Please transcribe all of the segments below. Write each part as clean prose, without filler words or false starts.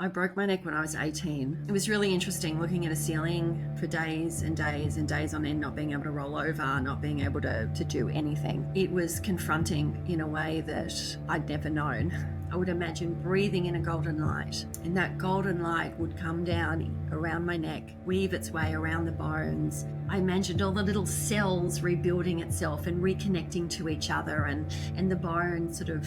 I broke my neck when I was 18. It was really interesting looking at a ceiling for days and days and days on end, not being able to roll over, not being able to do anything. It was confronting in a way that I'd never known. I would imagine breathing in a golden light, and that golden light would come down around my neck, weave its way around the bones. I imagined all the little cells rebuilding itself and reconnecting to each other, and the bone sort of,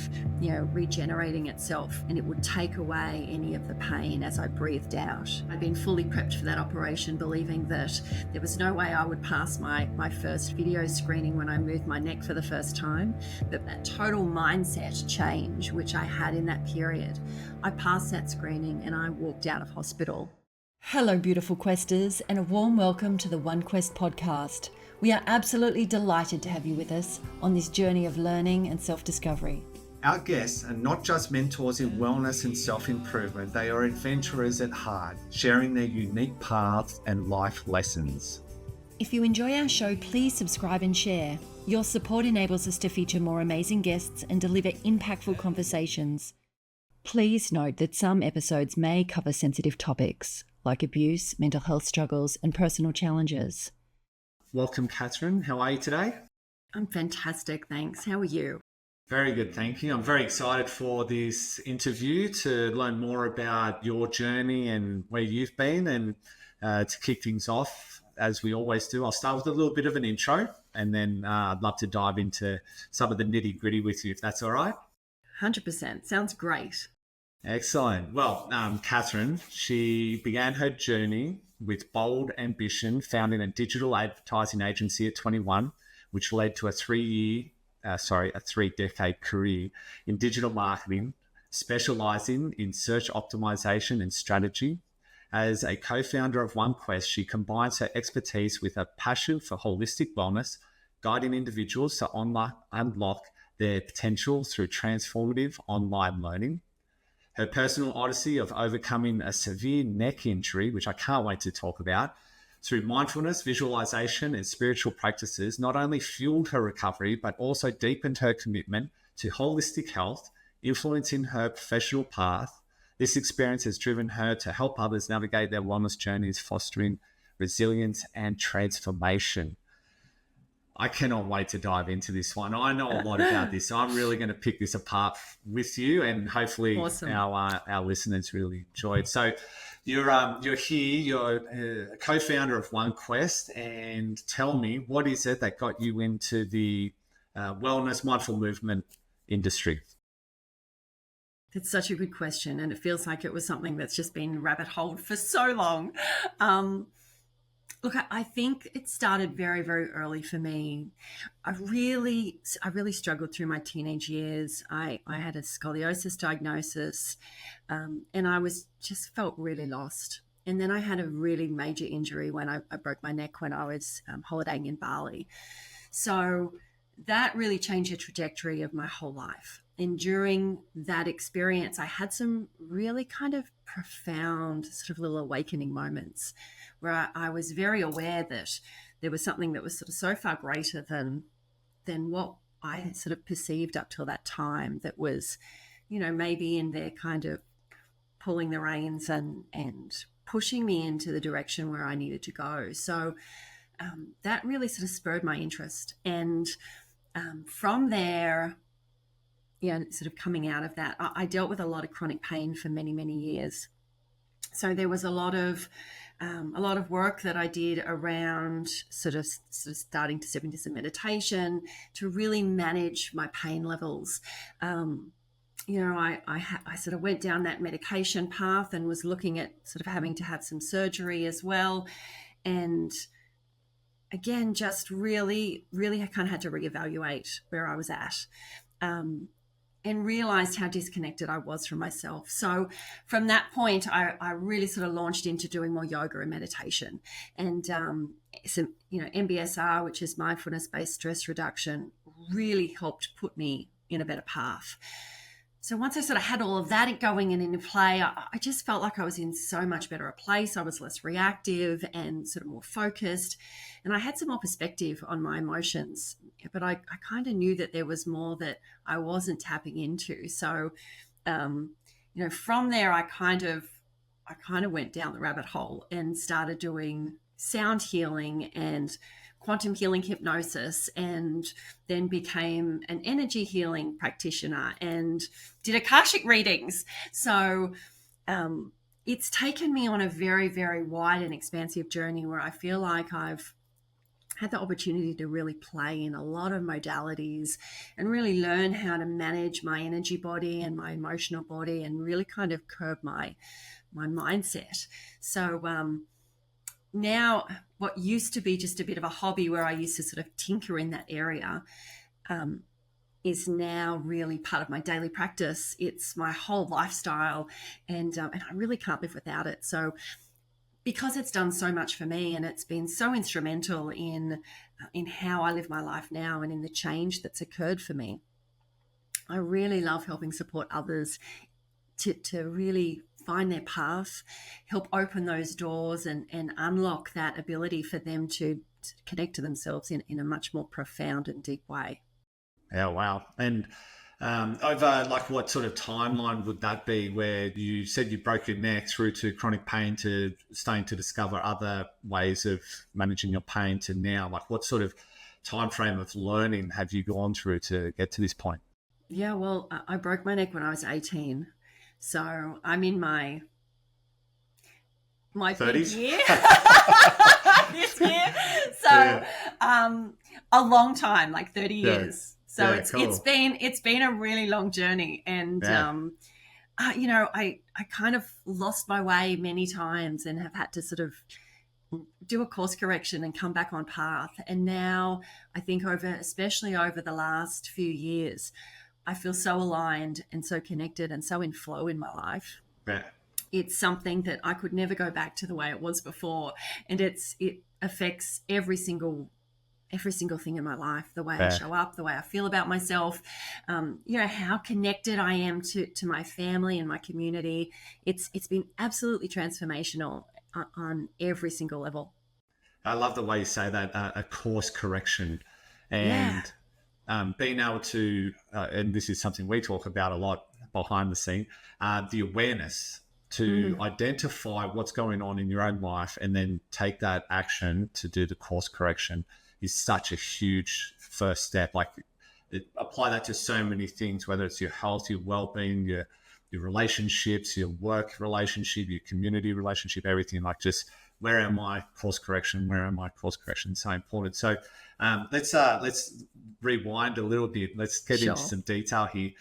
regenerating itself, and it would take away any of the pain as I breathed out. I'd been fully prepped for that operation, believing that there was no way I would pass my first video screening when I moved my neck for the first time. But that total mindset change, which I had in that period, I passed that screening and I walked out of hospital. Hello, beautiful questers, and a warm welcome to the OneQuest podcast. We are absolutely delighted to have you with us on this journey of learning and self-discovery. Our guests are not just mentors in wellness and self-improvement, they are adventurers at heart, sharing their unique paths and life lessons. If you enjoy our show, please subscribe and share. Your support enables us to feature more amazing guests and deliver impactful conversations. Please note that some episodes may cover sensitive topics like abuse, mental health struggles, and personal challenges. Welcome, Katherine. How are you today? I'm fantastic, thanks. How are you? Very good, thank you. I'm very excited for this interview to learn more about your journey and where you've been. And to kick things off, as we always do, I'll start with a little bit of an intro, and then I'd love to dive into some of the nitty-gritty with you, if that's all right. 100%. Sounds great. Excellent. Well, Katherine, she began her journey with bold ambition, founding a digital advertising agency at 21, which led to a three-decade career in digital marketing, specializing in search optimization and strategy. As a co-founder of OneQuest, she combines her expertise with a passion for holistic wellness, guiding individuals to unlock their potential through transformative online learning. Her personal odyssey of overcoming a severe neck injury, which I can't wait to talk about, through mindfulness, visualization, and spiritual practices, not only fueled her recovery, but also deepened her commitment to holistic health, influencing her professional path. This experience has driven her to help others navigate their wellness journeys, fostering resilience and transformation. I cannot wait to dive into this one. I know a lot about this, so I'm really going to pick this apart with you, and hopefully Awesome. our listeners really enjoy it. So you're here, you're a co-founder of OneQuest, and tell me, what is it that got you into the wellness mindful movement industry? That's such a good question, and it feels like it was something that's just been rabbit holed for so long. Look, I think it started very, very early for me. I really struggled through my teenage years. I had a scoliosis diagnosis, and I felt really lost. And then I had a really major injury when I broke my neck when I was holidaying in Bali. So that really changed the trajectory of my whole life. And during that experience, I had some really kind of profound sort of little awakening moments where I was very aware that there was something that was sort of so far greater than what I had sort of perceived up till that time, that was, maybe in there kind of pulling the reins and pushing me into the direction where I needed to go. So that really sort of spurred my interest. And from there, sort of coming out of that, I dealt with a lot of chronic pain for many, many years. So there was a lot of work that I did around sort of starting to step into some meditation to really manage my pain levels. I sort of went down that medication path and was looking at sort of having to have some surgery as well. And again, just really, really I kind of had to reevaluate where I was at. And realized how disconnected I was from myself. So from that point, I really sort of launched into doing more yoga and meditation. And MBSR, which is mindfulness-based stress reduction, really helped put me in a better path. So once I sort of had all of that going and into play, I just felt like I was in so much better a place. I was less reactive and sort of more focused. And I had some more perspective on my emotions, but I kind of knew that there was more that I wasn't tapping into. So, from there, I kind of I kind of went down the rabbit hole and started doing sound healing and quantum healing hypnosis, and then became an energy healing practitioner and did Akashic readings. So it's taken me on a very, very wide and expansive journey where I feel like I've had the opportunity to really play in a lot of modalities and really learn how to manage my energy body and my emotional body and really kind of curb my mindset. So now what used to be just a bit of a hobby where I used to sort of tinker in that area is now really part of my daily practice. It's my whole lifestyle, and I really can't live without it. So because it's done so much for me and it's been so instrumental in how I live my life now and in the change that's occurred for me, I really love helping support others to really find their path, help open those doors and unlock that ability for them to connect to themselves in a much more profound and deep way. Yeah, wow. And over like what sort of timeline would that be, where you said you broke your neck through to chronic pain to starting to discover other ways of managing your pain to now? Like what sort of time frame of learning have you gone through to get to this point? Yeah, well, I broke my neck when I was 18. So I'm in my 30s? big year this year. So a long time, like 30 years. So Yeah, cool. it's been a really long journey. And I kind of lost my way many times and have had to sort of do a course correction and come back on path. And now I think especially over the last few years, I feel so aligned and so connected and so in flow in my life. Yeah. It's something that I could never go back to the way it was before. And it affects every single thing in my life, the way I show up, the way I feel about myself, how connected I am to my family and my community. It's been absolutely transformational on every single level. I love the way you say that, a course correction. And being able to, and this is something we talk about a lot behind the scene, the awareness to identify what's going on in your own life and then take that action to do the course correction is such a huge first step. Like apply that to so many things, whether it's your health, your well-being, your relationships, your work relationship, your community relationship, everything. Like just where am I? Course correction. Where am I? Course correction. So important. So let's rewind a little bit. Let's get into some detail here.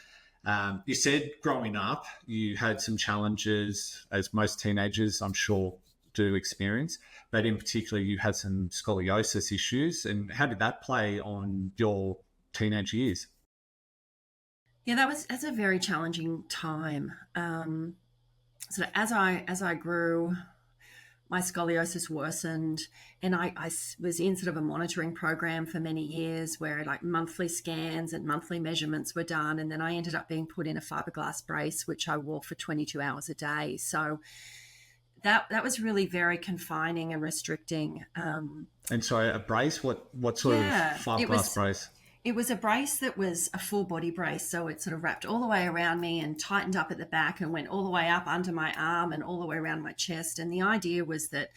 You said growing up, you had some challenges, as most teenagers, I'm sure, do experience. But in particular, you had some scoliosis issues. And how did that play on your teenage years? Yeah, that's a very challenging time. So as I grew, my scoliosis worsened, and I was in sort of a monitoring program for many years where like monthly scans and monthly measurements were done. And then I ended up being put in a fiberglass brace, which I wore for 22 hours a day. So that was really very confining and restricting. And so a brace, what sort of fiberglass brace? It was a brace that was a full body brace. So it sort of wrapped all the way around me and tightened up at the back and went all the way up under my arm and all the way around my chest. And the idea was that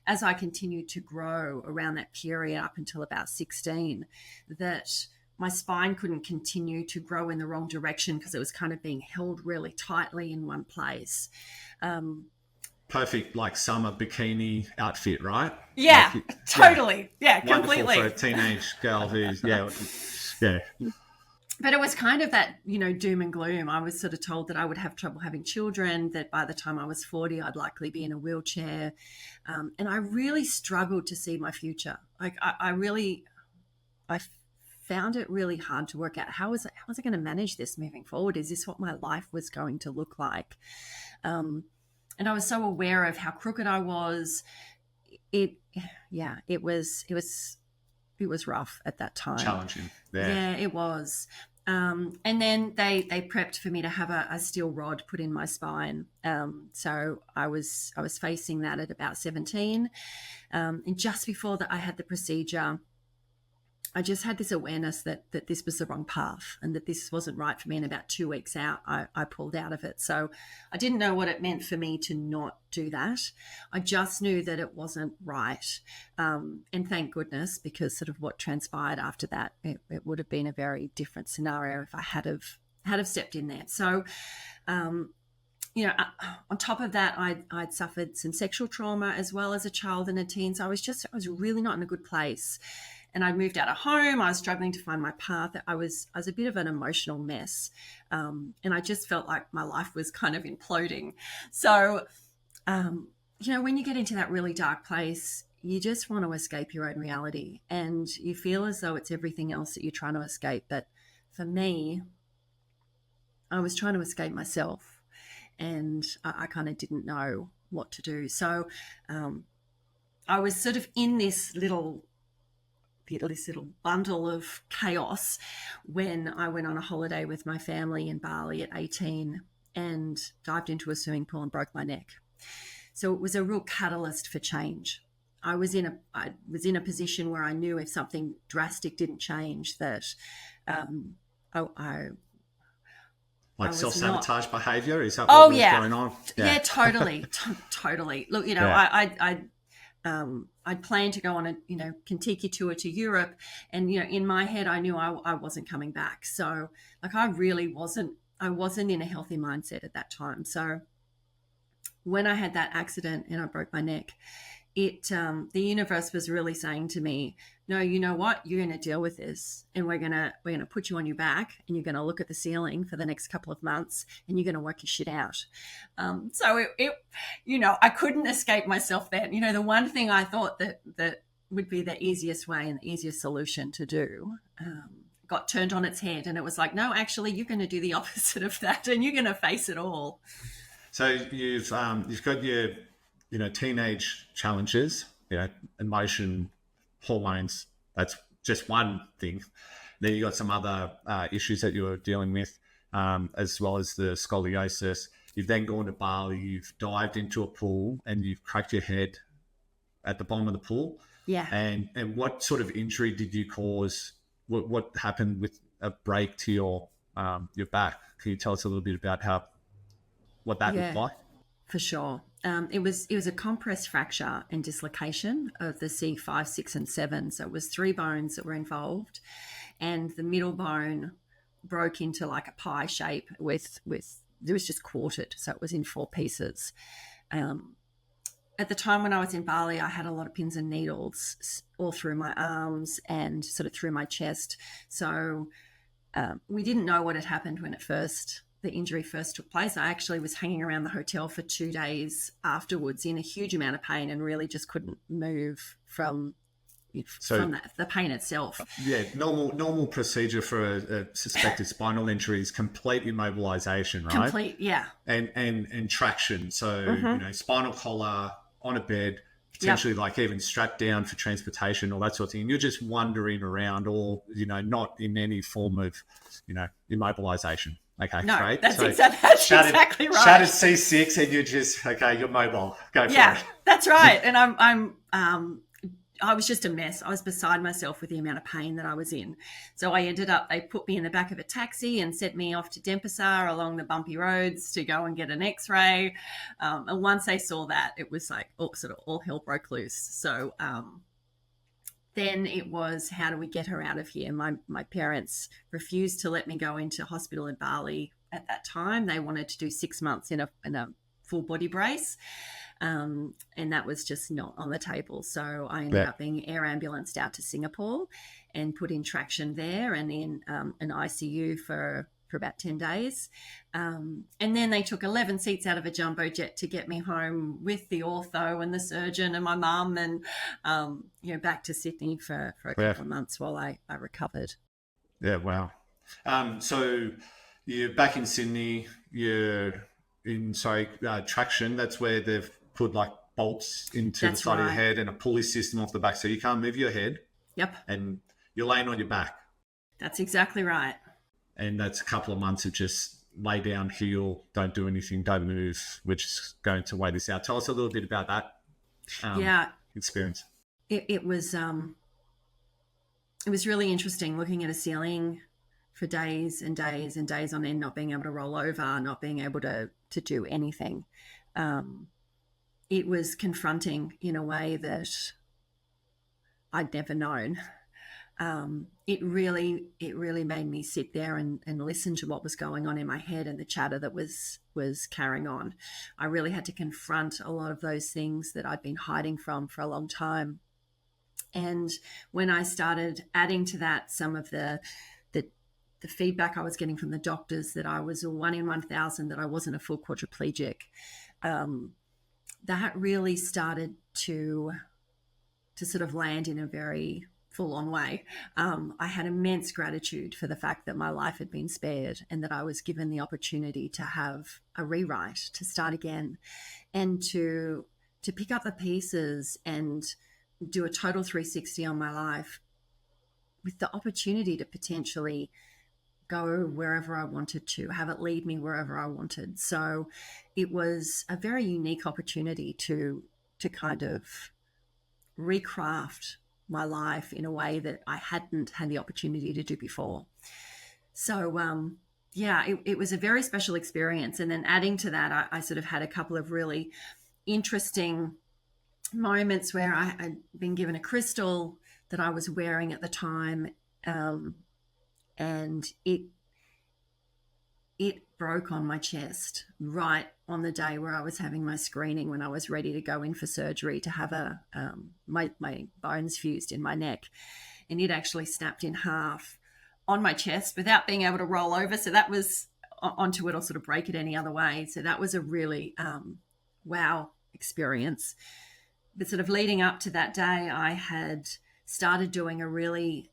as I continued to grow around that period up until about 16, that my spine couldn't continue to grow in the wrong direction because it was kind of being held really tightly in one place. Perfect, like summer bikini outfit, right? Yeah, like, totally. Yeah, completely. Wonderful for a teenage girl who's, yeah. But it was kind of that, doom and gloom. I was sort of told that I would have trouble having children, that by the time I was 40, I'd likely be in a wheelchair. And I really struggled to see my future. Like I found it really hard to work out how was I going to manage this moving forward? Is this what my life was going to look like? And I was so aware of how crooked I was. It was rough at that time. Challenging. Yeah, it was. And then they prepped for me to have a steel rod put in my spine. So I was facing that at about 17. And just before that I had the procedure, I just had this awareness that this was the wrong path and that this wasn't right for me. And about 2 weeks out, I pulled out of it. So I didn't know what it meant for me to not do that. I just knew that it wasn't right. And thank goodness, because sort of what transpired after that, it would have been a very different scenario if I had have stepped in there. So, you know, on top of that, I'd suffered some sexual trauma as well as a child and a teen. So I was really not in a good place. And I moved out of home. I was struggling to find my path. I was a bit of an emotional mess. And I just felt like my life was kind of imploding. So, you know, when you get into that really dark place, you just want to escape your own reality. And you feel as though it's everything else that you're trying to escape. But for me, I was trying to escape myself. And I kind of didn't know what to do. So I was sort of in this little bundle of chaos when I went on a holiday with my family in Bali at 18 and dived into a swimming pool and broke my neck. So it was a real catalyst for change. I was in a position where I knew if something drastic didn't change that like self-sabotage behavior? Is that what was going on? Yeah, totally. Totally. Look, you know, yeah. I'd planned to go on a, you know, Kentucky tour to Europe. And, you know, in my head, I knew I wasn't coming back. So, like, I wasn't in a healthy mindset at that time. So when I had that accident and I broke my neck, the universe was really saying to me, no, you know what, you're going to deal with this, and we're going to put you on your back, and you're going to look at the ceiling for the next couple of months, and you're going to work your shit out. So it you know, I couldn't escape myself then. You know, the one thing I thought that would be the easiest way and the easiest solution to do got turned on its head, and it was like, no, actually, you're going to do the opposite of that, and you're going to face it all. So you've got your, you know, teenage challenges, you know, emotion, hormones. That's just one thing. Then you got some other issues that you're dealing with, as well as the scoliosis. You've then gone to Bali, you've dived into a pool, and you've cracked your head at the bottom of the pool. Yeah. And what sort of injury did you cause? What happened with a break to your back? Can you tell us a little bit about what that looked like? For sure. It was a compressed fracture and dislocation of the C5, 6, and 7. So it was 3 bones that were involved, and the middle bone broke into like a pie shape with it was just quartered. So it was in 4 pieces. At the time when I was in Bali, I had a lot of pins and needles all through my arms and sort of through my chest. So we didn't know what had happened when the injury first took place. I actually was hanging around the hotel for 2 days afterwards in a huge amount of pain and really just couldn't move from the pain itself. Yeah, normal procedure for a suspected spinal injury is complete immobilization, right? Complete, yeah. And traction. So, you know, spinal collar on a bed, potentially like even strapped down for transportation, all that sort of thing. And you're just wandering around, or, you know, not in any form of, you know, immobilization. Okay, no, great. That's exactly right. Shattered C6, and you're just, you're mobile. Go for it. Yeah, that's right. And I was just a mess. I was beside myself with the amount of pain that I was in. So they put me in the back of a taxi and sent me off to Denpasar along the bumpy roads to go and get an x-ray. And once they saw that, it was like all hell broke loose. So then it was, how do we get her out of here? My parents refused to let me go into hospital in Bali at that time. They wanted to do 6 months in a full body brace. And that was just not on the table. So I ended up being air ambulanced out to Singapore and put in traction there and in an ICU for about 10 days. And then they took 11 seats out of a jumbo jet to get me home with the ortho and the surgeon and my mum and, back to Sydney for a couple of months while I recovered. Yeah, wow. So you're back in Sydney, you're in, traction. That's where they've put like bolts into the side of your head and a pulley system off the back, so you can't move your head. Yep. And you're laying on your back. That's exactly right. And that's a couple of months of just lay down, heal, don't do anything, don't move. We're just going to wait this out. Tell us a little bit about that experience. It was it was really interesting looking at a ceiling for days and days and days on end, not being able to roll over, not being able to do anything. It was confronting in a way that I'd never known. It really made me sit there and listen to what was going on in my head and the chatter that was carrying on. I really had to confront a lot of those things that I'd been hiding from for a long time. And when I started adding to that some of the feedback I was getting from the doctors that I was a 1 in 1,000, that I wasn't a full quadriplegic, that really started to sort of land in a very full-on way. I had immense gratitude for the fact that my life had been spared and that I was given the opportunity to have a rewrite, to start again, and to pick up the pieces and do a total 360 on my life, with the opportunity to potentially go wherever I wanted to, have it lead me wherever I wanted. So it was a very unique opportunity to kind of recraft my life in a way that I hadn't had the opportunity to do before. So it was a very special experience. And then adding to that, I sort of had a couple of really interesting moments where I'd been given a crystal that I was wearing at the time, and it broke on my chest right on the day where I was having my screening, when I was ready to go in for surgery to have my bones fused in my neck, and it actually snapped in half on my chest without being able to roll over. So that was onto it or sort of break it any other way. So that was a really wow experience. But sort of leading up to that day, I had started doing a really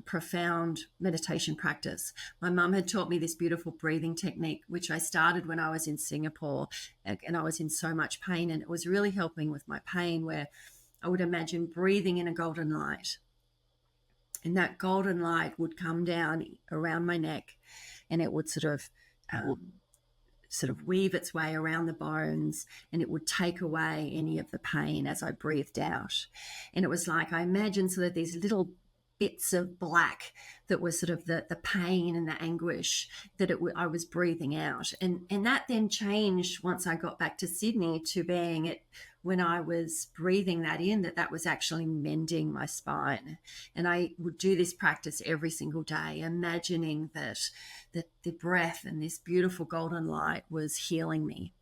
profound meditation practice. My mum had taught me this beautiful breathing technique, which I started when I was in Singapore, and I was in so much pain, and it was really helping with my pain, where I would imagine breathing in a golden light, and that golden light would come down around my neck, and it would sort of weave its way around the bones, and it would take away any of the pain as I breathed out. And it was like, I imagined sort of these little bits of black that was sort of the pain and the anguish that I was breathing out. And that then changed once I got back to Sydney to being it when I was breathing that in, that was actually mending my spine. And I would do this practice every single day, imagining that the breath and this beautiful golden light was healing me.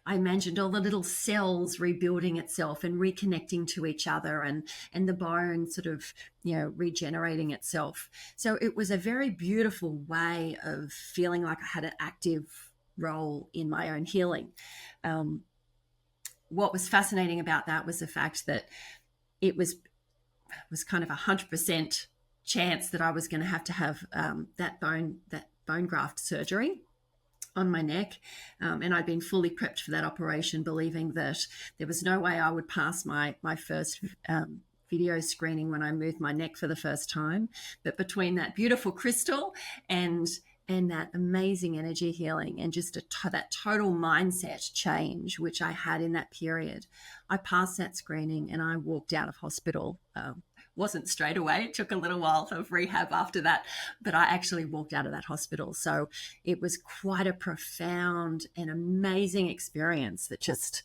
I imagined all the little cells rebuilding itself and reconnecting to each other, and the bone sort of, regenerating itself. So it was a very beautiful way of feeling like I had an active role in my own healing. What was fascinating about that was the fact that it was kind of 100% chance that I was going to have that bone graft surgery on my neck, and I'd been fully prepped for that operation, believing that there was no way I would pass my first video screening when I moved my neck for the first time. But between that beautiful crystal and that amazing energy healing and just that total mindset change, which I had in that period, I passed that screening and I walked out of hospital. Wasn't straight away. It took a little while of rehab after that, but I actually walked out of that hospital. So it was quite a profound and amazing experience that just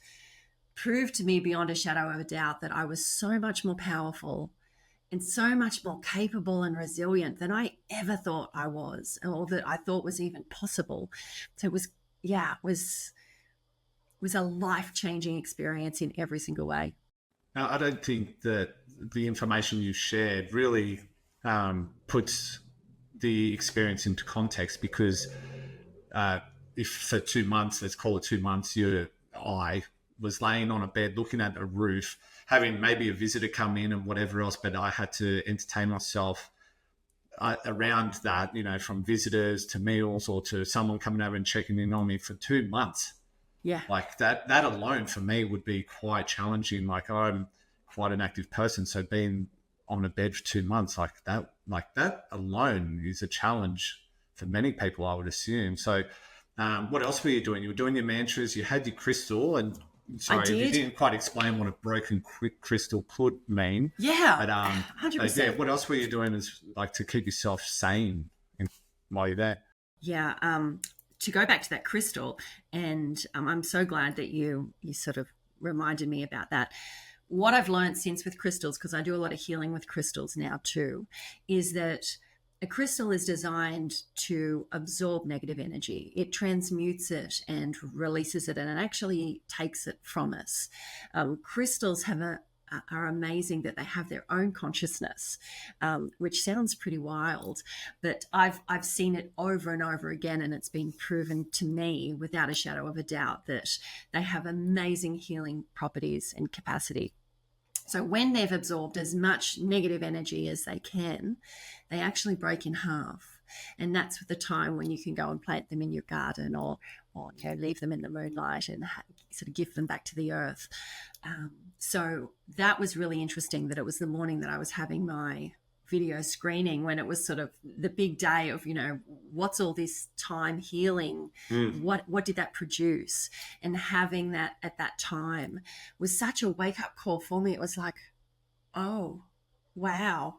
proved to me beyond a shadow of a doubt that I was so much more powerful and so much more capable and resilient than I ever thought I was, or that I thought was even possible. So it was a life-changing experience in every single way. Now, I don't think that the information you shared really puts the experience into context, because if for 2 months, let's call it 2 months, I was laying on a bed looking at a roof, having maybe a visitor come in and whatever else, but I had to entertain myself around that, from visitors to meals or to someone coming over and checking in on me for 2 months. Yeah. Like that alone for me would be quite challenging. Like, I'm quite an active person, so being on a bed for 2 months like that alone is a challenge for many people, I would assume. So what else were you doing? You were doing your mantras, you had your crystal, and I sorry, you did. didn't quite explain what a broken crystal could mean. Yeah, But 100%. what else were you doing as like to keep yourself sane while you're there? Yeah. To go back to that crystal, and I'm so glad that you sort of reminded me about that. What I've learned since with crystals, because I do a lot of healing with crystals now too, is that a crystal is designed to absorb negative energy. It transmutes it and releases it, and it actually takes it from us. Crystals are amazing that they have their own consciousness, which sounds pretty wild, but I've seen it over and over again, and it's been proven to me without a shadow of a doubt that they have amazing healing properties and capacity. So when they've absorbed as much negative energy as they can, they actually break in half. And that's the time when you can go and plant them in your garden, or leave them in the moonlight and sort of give them back to the earth. So that was really interesting, that it was the morning that I was having my video screening, when it was sort of the big day of, what's all this time healing? What did that produce? And having that at that time was such a wake-up call for me. It was like, oh, wow.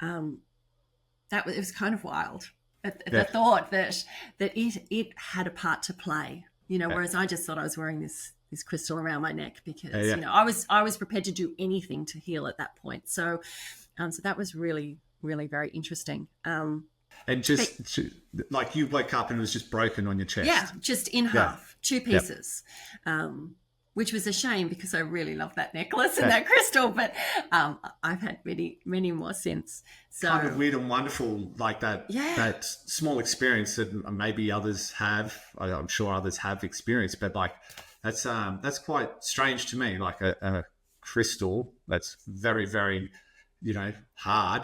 It was kind of wild. The thought that it had a part to play, whereas I just thought I was wearing this crystal around my neck because I was prepared to do anything to heal at that point. So that was really, really very interesting. And like you woke up and it was just broken on your chest. Yeah, just in half, two pieces, which was a shame because I really love that necklace and that crystal. But I've had many, many more since. So kind of weird and wonderful, like that. Yeah. That small experience that maybe others have. I'm sure others have experienced, but like that's quite strange to me. Like a crystal that's very, very, hard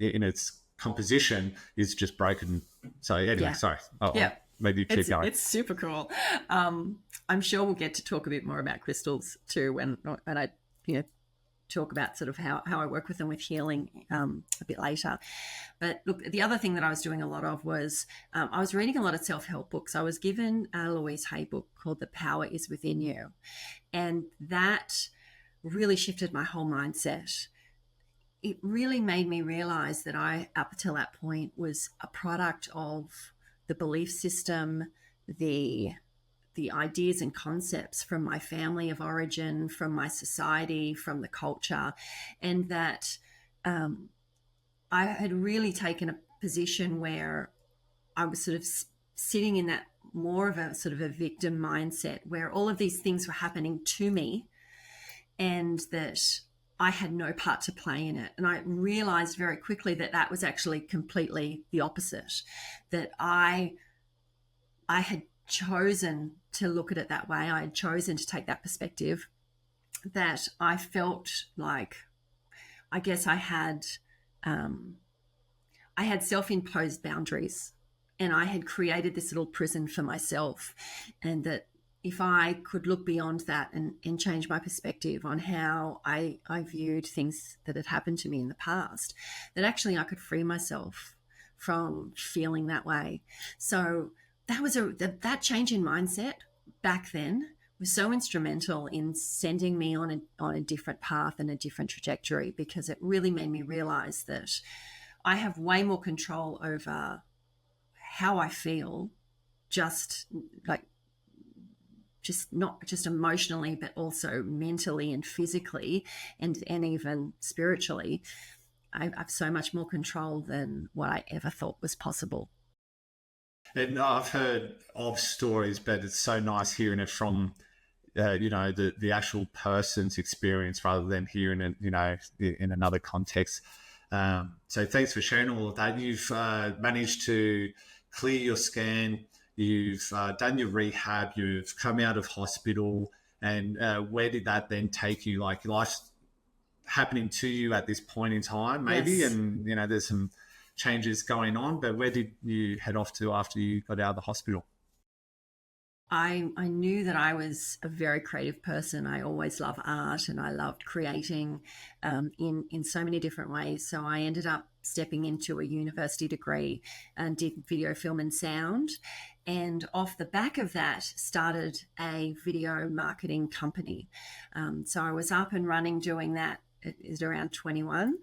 in its composition is just broken. So anyway, sorry. Maybe you keep going. It's super cool. I'm sure we'll get to talk a bit more about crystals too when I talk about sort of how I work with them with healing a bit later. But look, the other thing that I was doing a lot of was I was reading a lot of self-help books. I was given a Louise Hay book called The Power Is Within You, and that really shifted my whole mindset. It really made me realize that I, up until that point, was a product of the belief system, the ideas and concepts from my family of origin, from my society, from the culture, and that I had really taken a position where I was sort of sitting in that more of a sort of a victim mindset, where all of these things were happening to me and that I had no part to play in it. And I realized very quickly that that was actually completely the opposite, that I had chosen to look at it that way. I had chosen to take that perspective, that I felt like, I guess I had self-imposed boundaries, and I had created this little prison for myself, and that if I could look beyond that and change my perspective on how I viewed things that had happened to me in the past, that actually I could free myself from feeling that way. So that was that change in mindset back then was so instrumental in sending me on a different path and a different trajectory, because it really made me realize that I have way more control over how I feel, not just emotionally, but also mentally and physically and even spiritually. I have so much more control than what I ever thought was possible. And I've heard of stories, but it's so nice hearing it from, the actual person's experience rather than hearing it, in another context. So thanks for sharing all of that. You've managed to clear your scan. You've done your rehab. You've come out of hospital. And where did that then take you? Like, life's happening to you at this point in time, maybe, Yes. and there's some changes going on. But where did you head off to after you got out of the hospital? I knew that I was a very creative person. I always loved art and I loved creating in so many different ways. So I ended up stepping into a university degree and did video, film, and sound. And off the back of that, started a video marketing company. So I was up and running doing that. It is around 21.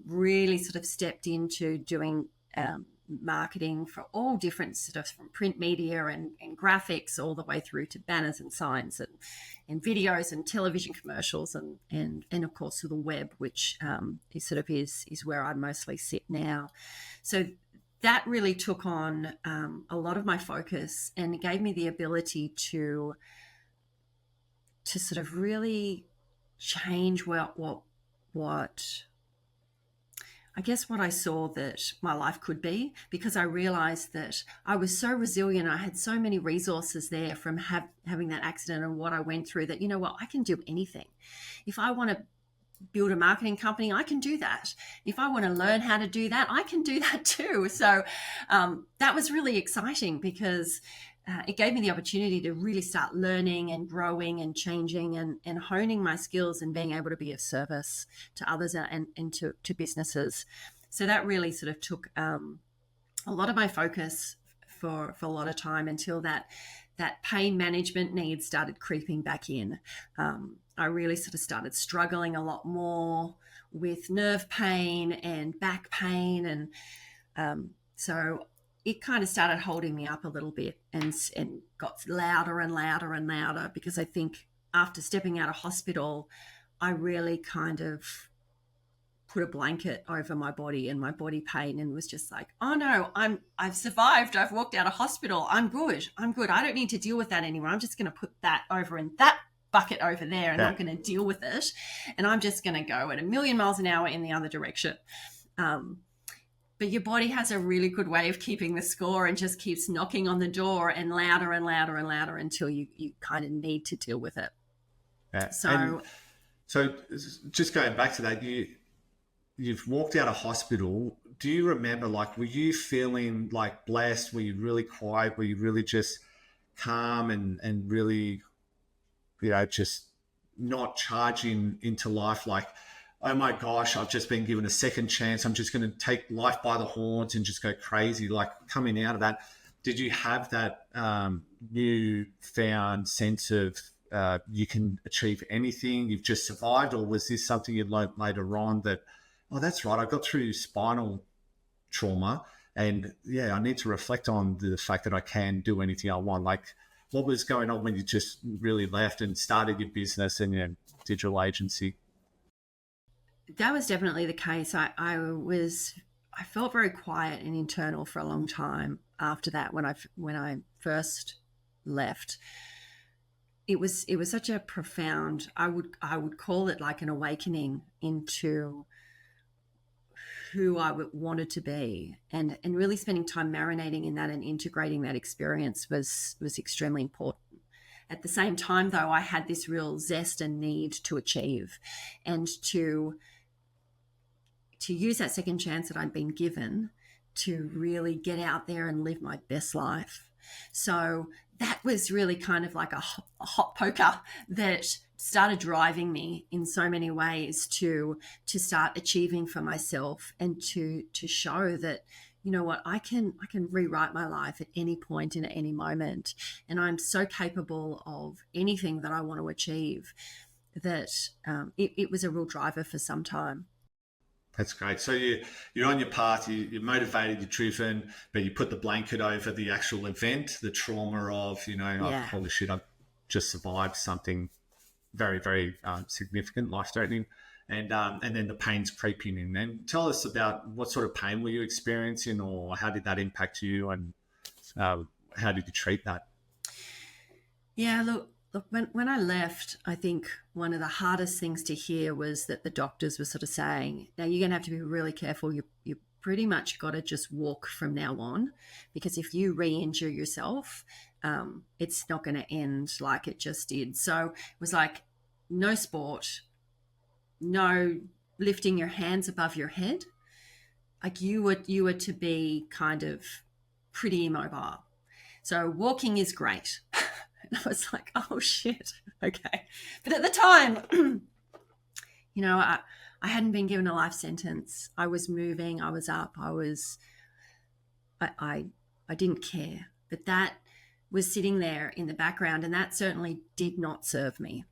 Really sort of stepped into doing marketing for all different sort of from print media and graphics all the way through to banners and signs and videos and television commercials and of course the web, which is where I mostly sit now. So that really took on a lot of my focus, and it gave me the ability to sort of really change what I guess what I saw that my life could be, because I realized that I was so resilient. I had so many resources there from having that accident and what I went through, that, you know what, I can do anything. If I want to build a marketing company, I can do that. If I want to learn how to do that, I can do that too. So that was really exciting, because it gave me the opportunity to really start learning and growing and changing and honing my skills and being able to be of service to others and to businesses. So that really sort of took a lot of my focus for a lot of time, until that pain management needs started creeping back in. I really sort of started struggling a lot more with nerve pain and back pain. And so it kind of started holding me up a little bit and got louder and louder and louder, because I think after stepping out of hospital, I really kind of put a blanket over my body and my body pain, and was just like, oh no, I've survived. I've walked out of hospital. I'm good. I don't need to deal with that anymore. I'm just going to put that over in that bucket over there, and I'm going to deal with it. And I'm just going to go at 1,000,000 miles an hour in the other direction. But your body has a really good way of keeping the score, and just keeps knocking on the door and louder and louder and louder until you kind of need to deal with it. Yeah. So just going back to that, you've walked out of hospital. Do you remember, like, were you feeling like blessed? Were you really quiet? Were you really just calm and really, just not charging into life like, oh my gosh, I've just been given a second chance, I'm just going to take life by the horns and just go crazy? Like, coming out of that, did you have that newfound sense of you can achieve anything, you've just survived? Or was this something you learned later on that, oh, that's right, I got through spinal trauma, and I need to reflect on the fact that I can do anything I want? Like, what was going on when you just really left and started your business and your digital agency? that was definitely the case. I felt very quiet and internal for a long time after that. When I first left, it was such a profound, I would call it like an awakening into who I wanted to be, and really spending time marinating in that and integrating that experience was extremely important. At the same time, though, I had this real zest and need to achieve, and to use that second chance that I'd been given to really get out there and live my best life. So that was really kind of like a hot poker that started driving me in so many ways to start achieving for myself, and to show that, you know what, I can rewrite my life at any point and at any moment, and I'm so capable of anything that I want to achieve, that it was a real driver for some time. That's great. So you're on your path, you're motivated, you're driven, but you put the blanket over the actual event, the trauma of, oh, holy shit, I've just survived something very, very significant, life-threatening, and then the pain's creeping in. And tell us about what sort of pain were you experiencing, or how did that impact you, and how did you treat that? Yeah, look, when I left, I think one of the hardest things to hear was that the doctors were sort of saying, now you're going to have to be really careful. You pretty much got to just walk from now on, because if you re-injure yourself, it's not going to end like it just did. So it was like, no sport, no lifting your hands above your head. Like you were to be kind of pretty immobile. So walking is great. And I was like, oh shit, okay. But at the time, I hadn't been given a life sentence. I was moving, I was up, I didn't care. But that was sitting there in the background, and that certainly did not serve me,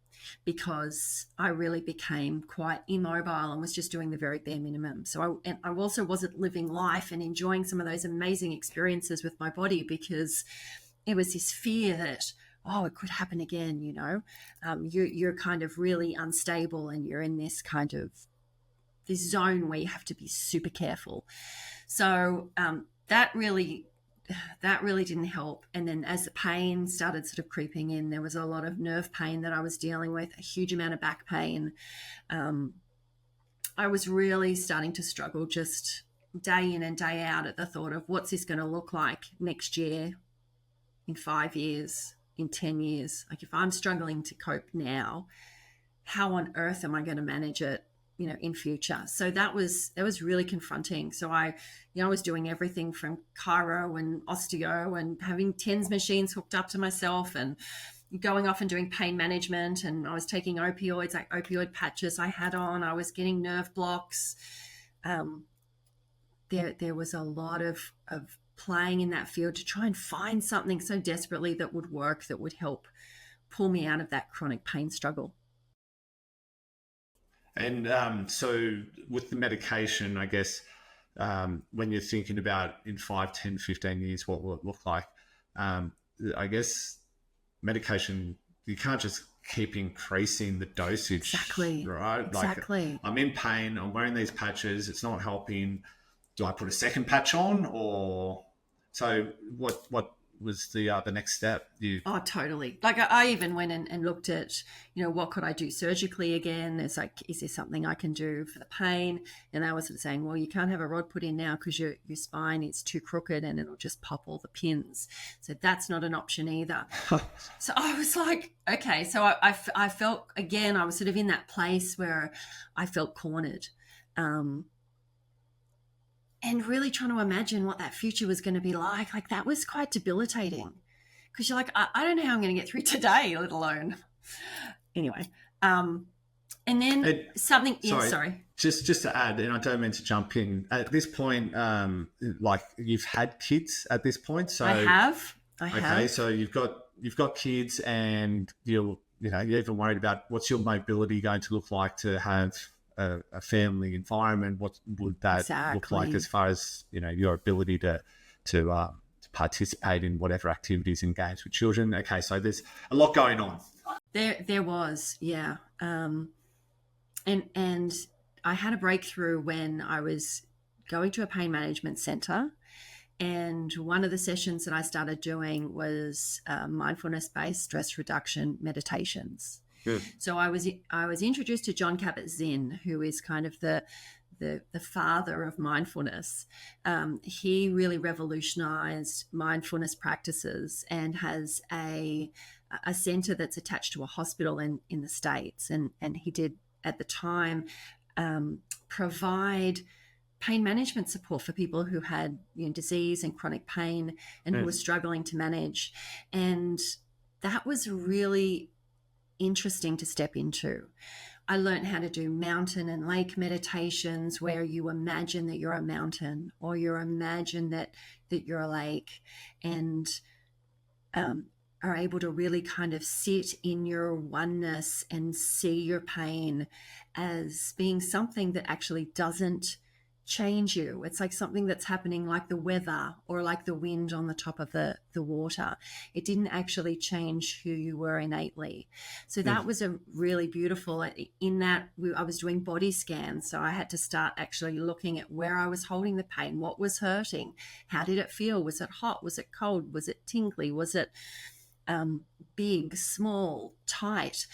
because I really became quite immobile and was just doing the very bare minimum. So I also wasn't living life and enjoying some of those amazing experiences with my body, because it was this fear that, oh, it could happen again, you're kind of really unstable, and you're in this kind of this zone where you have to be super careful. So that really didn't help. And then as the pain started sort of creeping in, there was a lot of nerve pain that I was dealing with, a huge amount of back pain. I was really starting to struggle just day in and day out at the thought of, what's this going to look like next year, in 5 years, in 10 years? Like, if I'm struggling to cope now, how on earth am I going to manage it, in future? So that was really confronting. So I was doing everything from chiro and osteo, and having TENS machines hooked up to myself, and going off and doing pain management. And I was taking opioids, like opioid patches I had on. I was getting nerve blocks. There was a lot of playing in that field to try and find something so desperately that would work, that would help pull me out of that chronic pain struggle. And so with the medication, I guess, when you're thinking about in 5, 10, 15 years, what will it look like? I guess medication, you can't just keep increasing the dosage. Exactly. Right? Exactly. Like, I'm in pain, I'm wearing these patches, it's not helping. Do I put a second patch on? Or so what was the next step? Oh, totally. Like, I even went and looked at, what could I do surgically again? It's like, is there something I can do for the pain? And they were sort of saying, well, you can't have a rod put in now because your spine is too crooked and it'll just pop all the pins. So that's not an option either. So I was like, okay. So I felt, again, I was sort of in that place where I felt cornered. And really trying to imagine what that future was going to be like. Like, that was quite debilitating, because you're like, I don't know how I'm going to get through today, let alone. Anyway. And then something. Sorry. Just to add, and I don't mean to jump in. At this point, like, you've had kids at this point, so I have. Okay, so you've got kids, and you're even worried about what's your mobility going to look like to have a family environment. What would that look like as far as your ability to participate in whatever activities and games with children? Okay, so there's a lot going on. There was, yeah, and I had a breakthrough when I was going to a pain management center, and one of the sessions that I started doing was mindfulness-based stress reduction meditations. Good. So I was introduced to Jon Kabat-Zinn, who is kind of the father of mindfulness. He really revolutionized mindfulness practices and has a center that's attached to a hospital in the States. And he did, at the time, provide pain management support for people who had disease and chronic pain and who were struggling to manage. And that was really interesting to step into. I learned how to do mountain and lake meditations, where you imagine that you're a mountain, or you imagine that you're a lake, and are able to really kind of sit in your oneness and see your pain as being something that actually doesn't change you. It's like something that's happening, like the weather or like the wind on the top of the water. It didn't actually change who you were innately. So that was a really beautiful, in that I was doing body scans. So I had to start actually looking at where I was holding the pain, what was hurting, how did it feel? Was it hot? Was it cold? Was it tingly? Was it big, small, tight?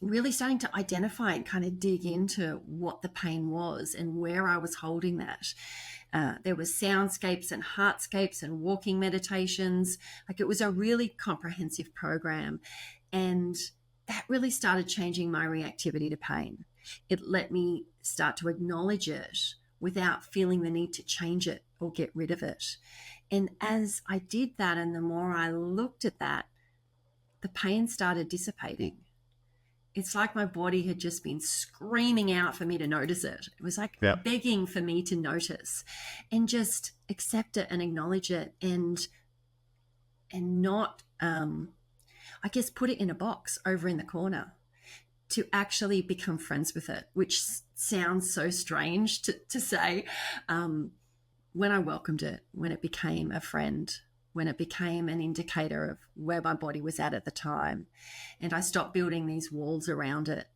Really starting to identify and kind of dig into what the pain was and where I was holding that. There was soundscapes and heartscapes and walking meditations. Like, it was a really comprehensive program, and that really started changing my reactivity to pain. It let me start to acknowledge it without feeling the need to change it or get rid of it. And as I did that, and the more I looked at that, the pain started dissipating. It's like my body had just been screaming out for me to notice it. It was like Yeah. begging for me to notice and just accept it and acknowledge it, and not, I guess, put it in a box over in the corner, to actually become friends with it, which sounds so strange to say. When I welcomed it, when it became a friend, when it became an indicator of where my body was at the time, and I stopped building these walls around it,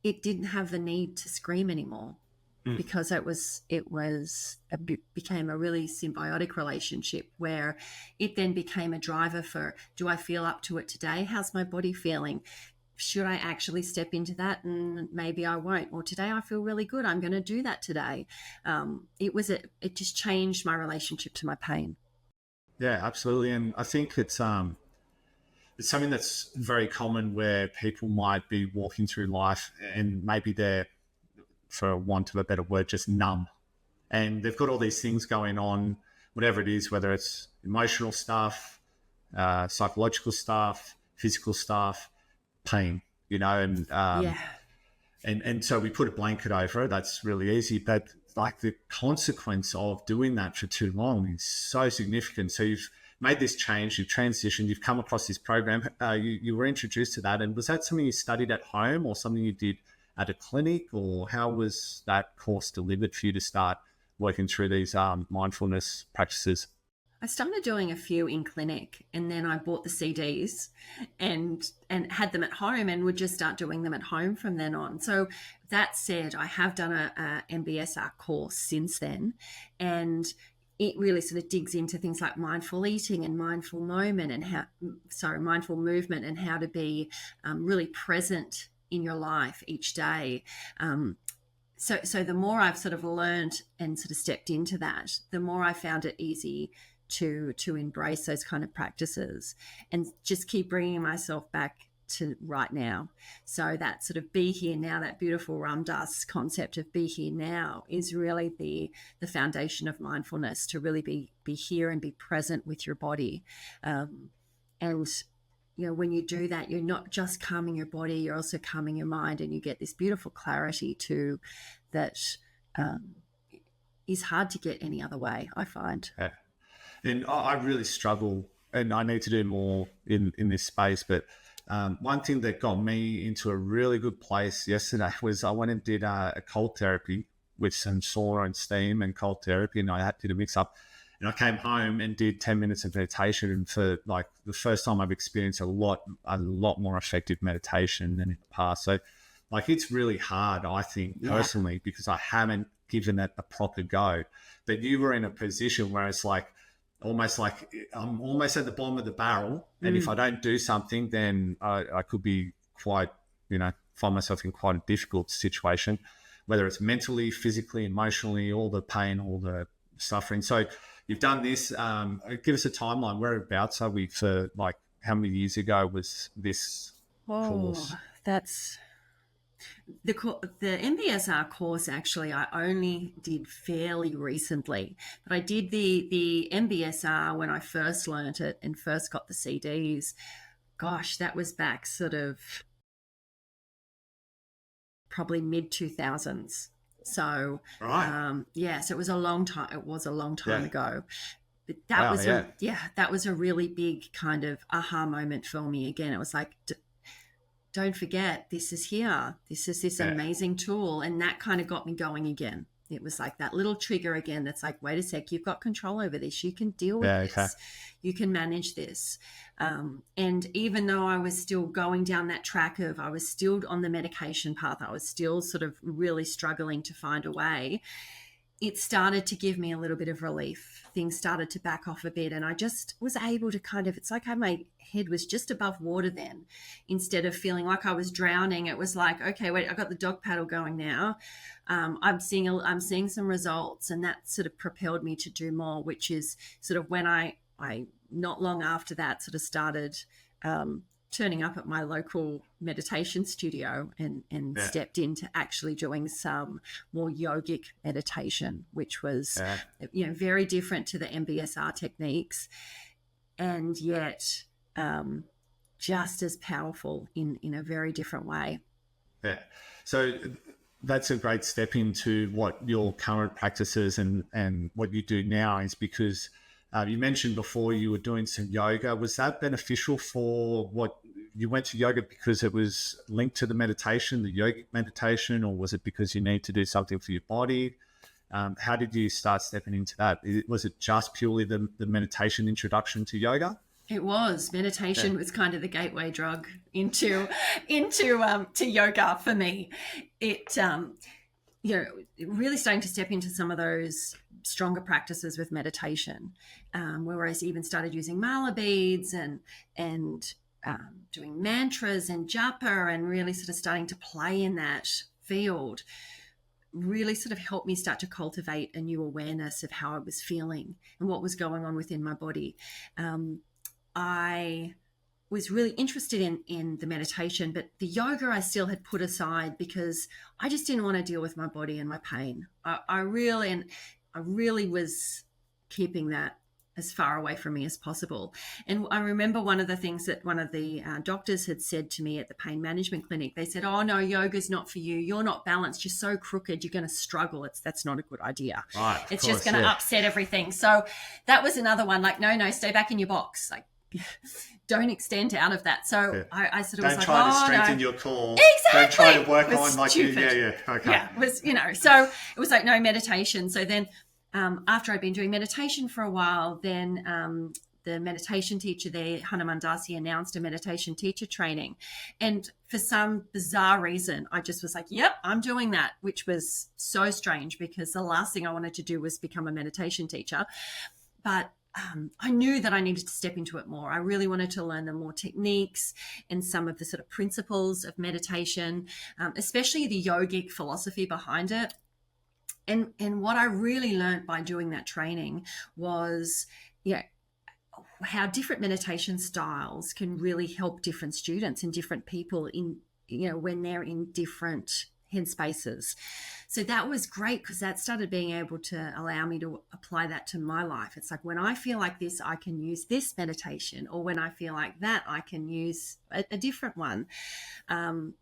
it didn't have the need to scream anymore, because became a really symbiotic relationship, where it then became a driver for, do I feel up to it today? How's my body feeling? Should I actually step into that? And maybe I won't. Or today I feel really good, I'm going to do that today. It just changed my relationship to my pain. Yeah, absolutely. And I think it's something that's very common, where people might be walking through life and maybe they're, for want of a better word, just numb. And they've got all these things going on, whatever it is, whether it's emotional stuff, psychological stuff, physical stuff, pain, Yeah. and so we put a blanket over it. That's really easy, but like the consequence of doing that for too long is so significant. So you've made this change, you've transitioned, you've come across this program. You were introduced to that, and was that something you studied at home, or something you did at a clinic, or how was that course delivered for you to start working through these mindfulness practices? I started doing a few in clinic, and then I bought the CDs and had them at home, and would just start doing them at home from then on. So that said, I have done a MBSR course since then, and it really sort of digs into things like mindful eating and mindful moment, and mindful movement, and how to be really present in your life each day. So the more I've sort of learned and sort of stepped into that, the more I found it easy to embrace those kind of practices, and just keep bringing myself back to right now. So that sort of be here now, that beautiful Ram Dass concept of be here now, is really the foundation of mindfulness, to really be here and be present with your body. And when you do that, you're not just calming your body, you're also calming your mind, and you get this beautiful clarity too that is hard to get any other way, I find. Yeah. And I really struggle, and I need to do more in this space. But one thing that got me into a really good place yesterday was I went and did a cold therapy with some sauna and steam and cold therapy, and I did a mix up. And I came home and did 10 minutes of meditation, and for like the first time I've experienced a lot more effective meditation than in the past. So like, it's really hard, I think, personally, because I haven't given it a proper go. But you were in a position where it's like, almost like I'm almost at the bottom of the barrel, and if I don't do something, then I could be quite, find myself in quite a difficult situation, whether it's mentally, physically, emotionally, all the pain, all the suffering. So you've done this. Give us a timeline. Whereabouts are we for, like, how many years ago was this course? That's the MBSR course. Actually, I only did fairly recently, but I did the MBSR when I first learnt it and first got the CDs. Gosh, that was back sort of probably mid 2000s. So Right. so it was a long time. It was a long time ago. But that Wow, that was a really big kind of aha moment for me. Again, it was like, don't forget, this is here. This is this amazing tool. And that kind of got me going again. It was like that little trigger again that's like, wait a sec, you've got control over this. You can deal with this. You can manage this. And even though I was still going down that track of, I was still on the medication path, I was still sort of really struggling to find a way, it started to give me a little bit of relief. Things started to back off a bit, and I just was able to kind of, it's like how my head was just above water then. Instead of feeling like I was drowning, it was like, okay, wait, I got the dog paddle going now. I'm seeing some results, and that sort of propelled me to do more, which is sort of when I not long after that sort of started turning up at my local meditation studio and stepped into actually doing some more yogic meditation, which was very different to the MBSR techniques, and yet just as powerful in a very different way. Yeah. So that's a great step into what your current practices and what you do now is, because you mentioned before you were doing some yoga. Was that beneficial for what you went to yoga because it was linked to the meditation, the yogic meditation, or was it because you need to do something for your body? How did you start stepping into that? Was it just purely the meditation introduction to yoga? It was. Meditation was kind of the gateway drug into to yoga for me. It really starting to step into some of those stronger practices with meditation, where I even started using mala beads and doing mantras and japa, and really sort of starting to play in that field. Really sort of helped me start to cultivate a new awareness of how I was feeling and what was going on within my body. I was really interested in the meditation, but the yoga I still had put aside because I just didn't want to deal with my body and my pain. I really was keeping that as far away from me as possible. And I remember one of the things that one of the doctors had said to me at the pain management clinic. They said, "Oh no, yoga's not for you. You're not balanced. You're so crooked. You're going to struggle. That's not a good idea. Right, it's just going to upset everything." So that was another one. Like, no, stay back in your box. Like, don't extend out of that. So I sort of was like, don't try to strengthen your core. Exactly. Don't try to work on like stupid. Okay. Yeah, it was, so it was like no meditation. So then after I'd been doing meditation for a while, then the meditation teacher there, Hanuman Dasi, announced a meditation teacher training. And for some bizarre reason, I just was like, yep, I'm doing that, which was so strange because the last thing I wanted to do was become a meditation teacher. But I knew that I needed to step into it more. I really wanted to learn the more techniques and some of the sort of principles of meditation, especially the yogic philosophy behind it. And what I really learned by doing that training was, how different meditation styles can really help different students and different people in, when they're in different headspaces. So that was great because that started being able to allow me to apply that to my life. It's like, when I feel like this, I can use this meditation, or when I feel like that, I can use a different one. And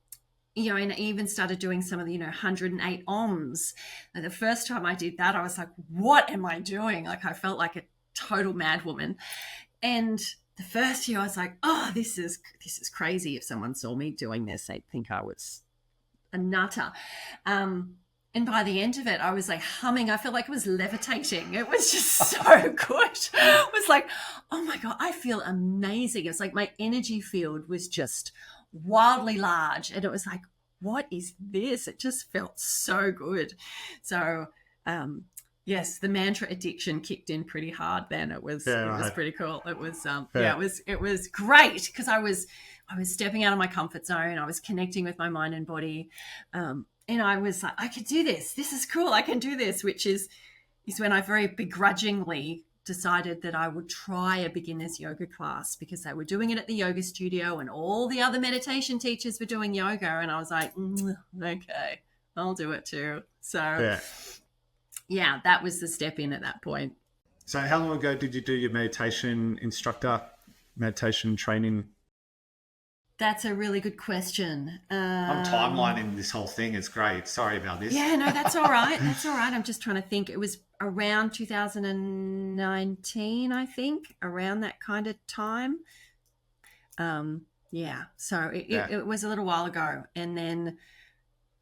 I even started doing some of the, 108 ohms. And the first time I did that, I was like, what am I doing? Like, I felt like a total madwoman. And the first year I was like, oh, this is crazy. If someone saw me doing this, they'd think I was a nutter. And by the end of it, I was like humming. I felt like it was levitating. It was just so good. It was like, oh my God, I feel amazing. It was like my energy field was just wildly large. And it was like, what is this? It just felt so good. So, yes, the mantra addiction kicked in pretty hard then. It was pretty cool. It was, it was great because I was stepping out of my comfort zone. I was connecting with my mind and body. And I was like, I could do this. This is cool. I can do this, which is when I very begrudgingly decided that I would try a beginner's yoga class because they were doing it at the yoga studio and all the other meditation teachers were doing yoga. And I was like, okay, I'll do it too. So yeah, that was the step in at that point. So how long ago did you do your meditation training? That's a really good question. I'm timelining this whole thing. It's great. Sorry about this. Yeah, no, that's all right. That's all right. I'm just trying to think. It was around 2019, I think, around that kind of time. So it was a little while ago. And then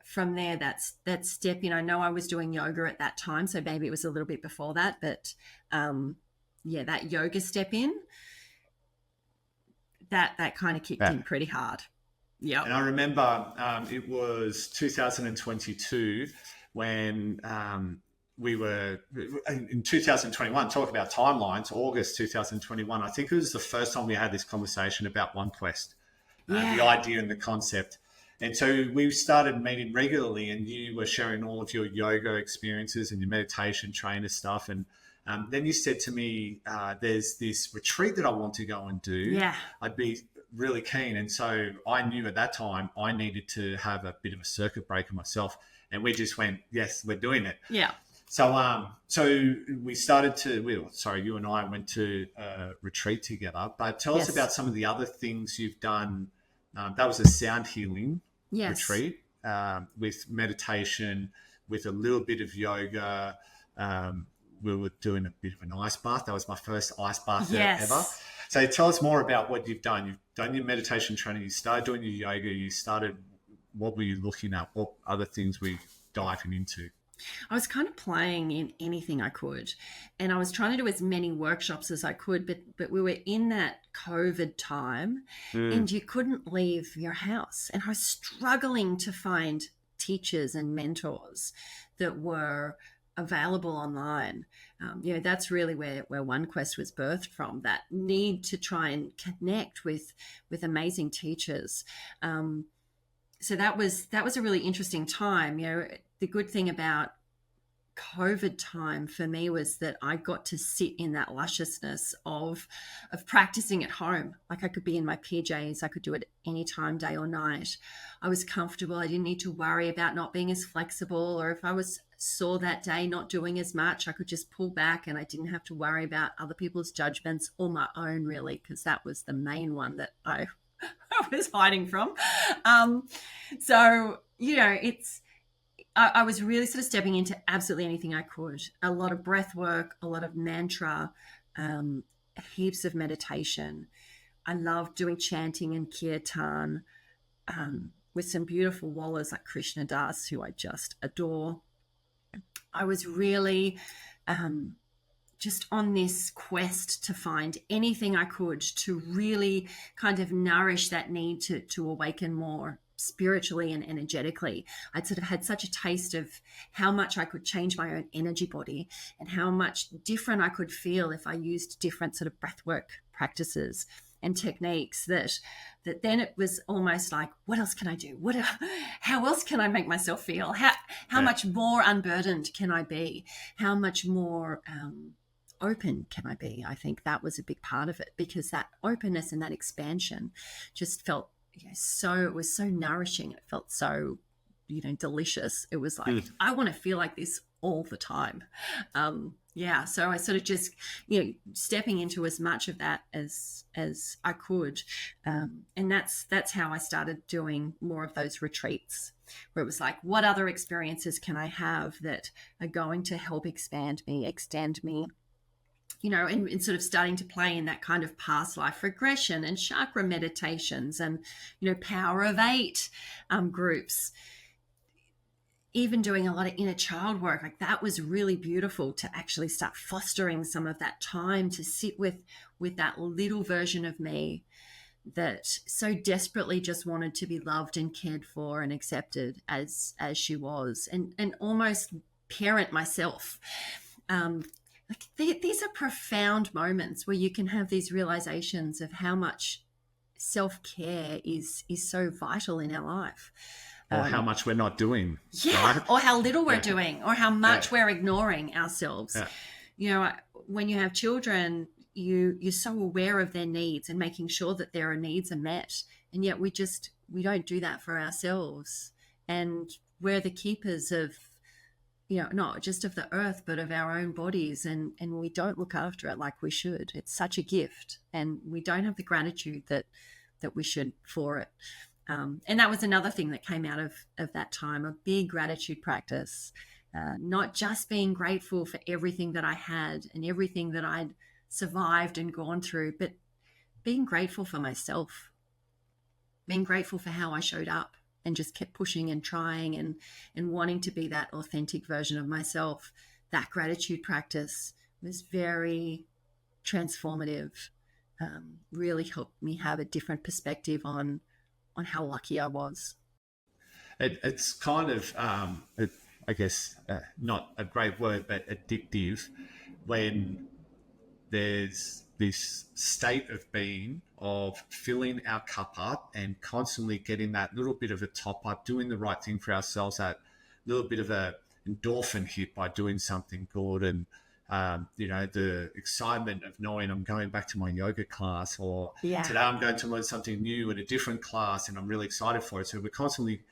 from there, that step in. I know I was doing yoga at that time, so maybe it was a little bit before that. But that yoga step in, that kind of kicked in pretty hard. Yeah. And I remember it was 2022 when we were in 2021, talk about timelines, August 2021. I think it was the first time we had this conversation about OneQuest, the idea and the concept. And so we started meeting regularly and you were sharing all of your yoga experiences and your meditation trainer stuff. And then you said to me, there's this retreat that I want to go and do. Yeah. I'd be really keen. And so I knew at that time I needed to have a bit of a circuit breaker myself. And we just went, yes, we're doing it. Yeah. So we started to, you and I went to a retreat together. But tell us about some of the other things you've done. That was a sound healing retreat with meditation, with a little bit of yoga. We were doing a bit of an ice bath. That was my first ice bath ever. So tell us more about what you've done. You've done your meditation training. You started doing your yoga. What were you looking at? What other things were you diving into? I was kind of playing in anything I could, and I was trying to do as many workshops as I could, but we were in that COVID time and you couldn't leave your house. And I was struggling to find teachers and mentors that were available online. That's really where OneQuest was birthed from, that need to try and connect with amazing teachers. So that was a really interesting time. The good thing about COVID time for me was that I got to sit in that lusciousness of practicing at home. Like I could be in my PJs, I could do it anytime, day or night. I was comfortable. I didn't need to worry about not being as flexible, or if I was sore that day, not doing as much, I could just pull back and I didn't have to worry about other people's judgments or my own, really, because that was the main one that I was hiding from. I was really sort of stepping into absolutely anything I could. A lot of breath work, a lot of mantra, heaps of meditation. I loved doing chanting and kirtan with some beautiful wallahs like Krishna Das, who I just adore. I was really just on this quest to find anything I could to really kind of nourish that need to awaken more spiritually and energetically. I'd sort of had such a taste of how much I could change my own energy body and how much different I could feel if I used different sort of breathwork practices and techniques, that then it was almost like, what else can I do? How else can I make myself feel? How much more unburdened can I be? How much more open can I be? I think that was a big part of it, because that openness and that expansion just felt it was so nourishing. It felt so, delicious. It was like, I want to feel like this all the time. So I sort of just, stepping into as much of that as I could. And that's how I started doing more of those retreats, where it was like, what other experiences can I have that are going to help expand me, extend me? And sort of starting to play in that kind of past life regression and chakra meditations and, power of 8 groups. Even doing a lot of inner child work, like that was really beautiful to actually start fostering some of that time to sit with that little version of me that so desperately just wanted to be loved and cared for and accepted as she was, and almost parent myself. These are profound moments where you can have these realizations of how much self-care is so vital in our life. Or how much we're not doing. Yeah, right? Or how little we're doing, or how much we're ignoring ourselves. Yeah. When you have children, you're so aware of their needs and making sure that their needs are met. And yet we don't do that for ourselves. And we're the keepers of, not just of the earth, but of our own bodies. And we don't look after it like we should. It's such a gift. And we don't have the gratitude that we should for it. And that was another thing that came out of that time, a big gratitude practice, not just being grateful for everything that I had and everything that I'd survived and gone through, but being grateful for myself, being grateful for how I showed up and just kept pushing and trying and wanting to be that authentic version of myself. That gratitude practice was very transformative, really helped me have a different perspective on how lucky I was. It's kind of, I guess, not a great word, but addictive, when there's this state of being of filling our cup up and constantly getting that little bit of a top up, doing the right thing for ourselves, that little bit of a endorphin hit by doing something good, and the excitement of knowing I'm going back to my yoga class, or Yeah. today I'm going to learn something new in a different class and I'm really excited for it. So we're constantly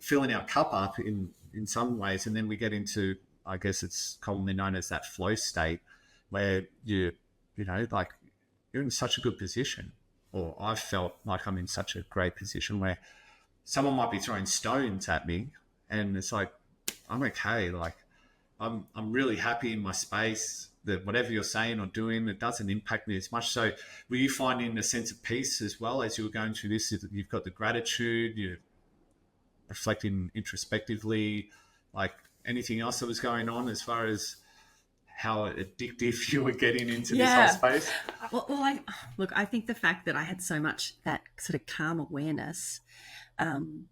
filling our cup up in some ways. And then we get into, I guess it's commonly known as that flow state, where like you're in such a good position, or I've felt like I'm in such a great position where someone might be throwing stones at me and it's like, I'm okay. Like I'm really happy in my space, that whatever you're saying or doing, it doesn't impact me as much. So were you finding a sense of peace as well as you were going through this? You've got the gratitude, you're reflecting introspectively, like anything else that was going on as far as how addictive you were getting into this whole space? Look, I think the fact that I had so much that sort of calm awareness, and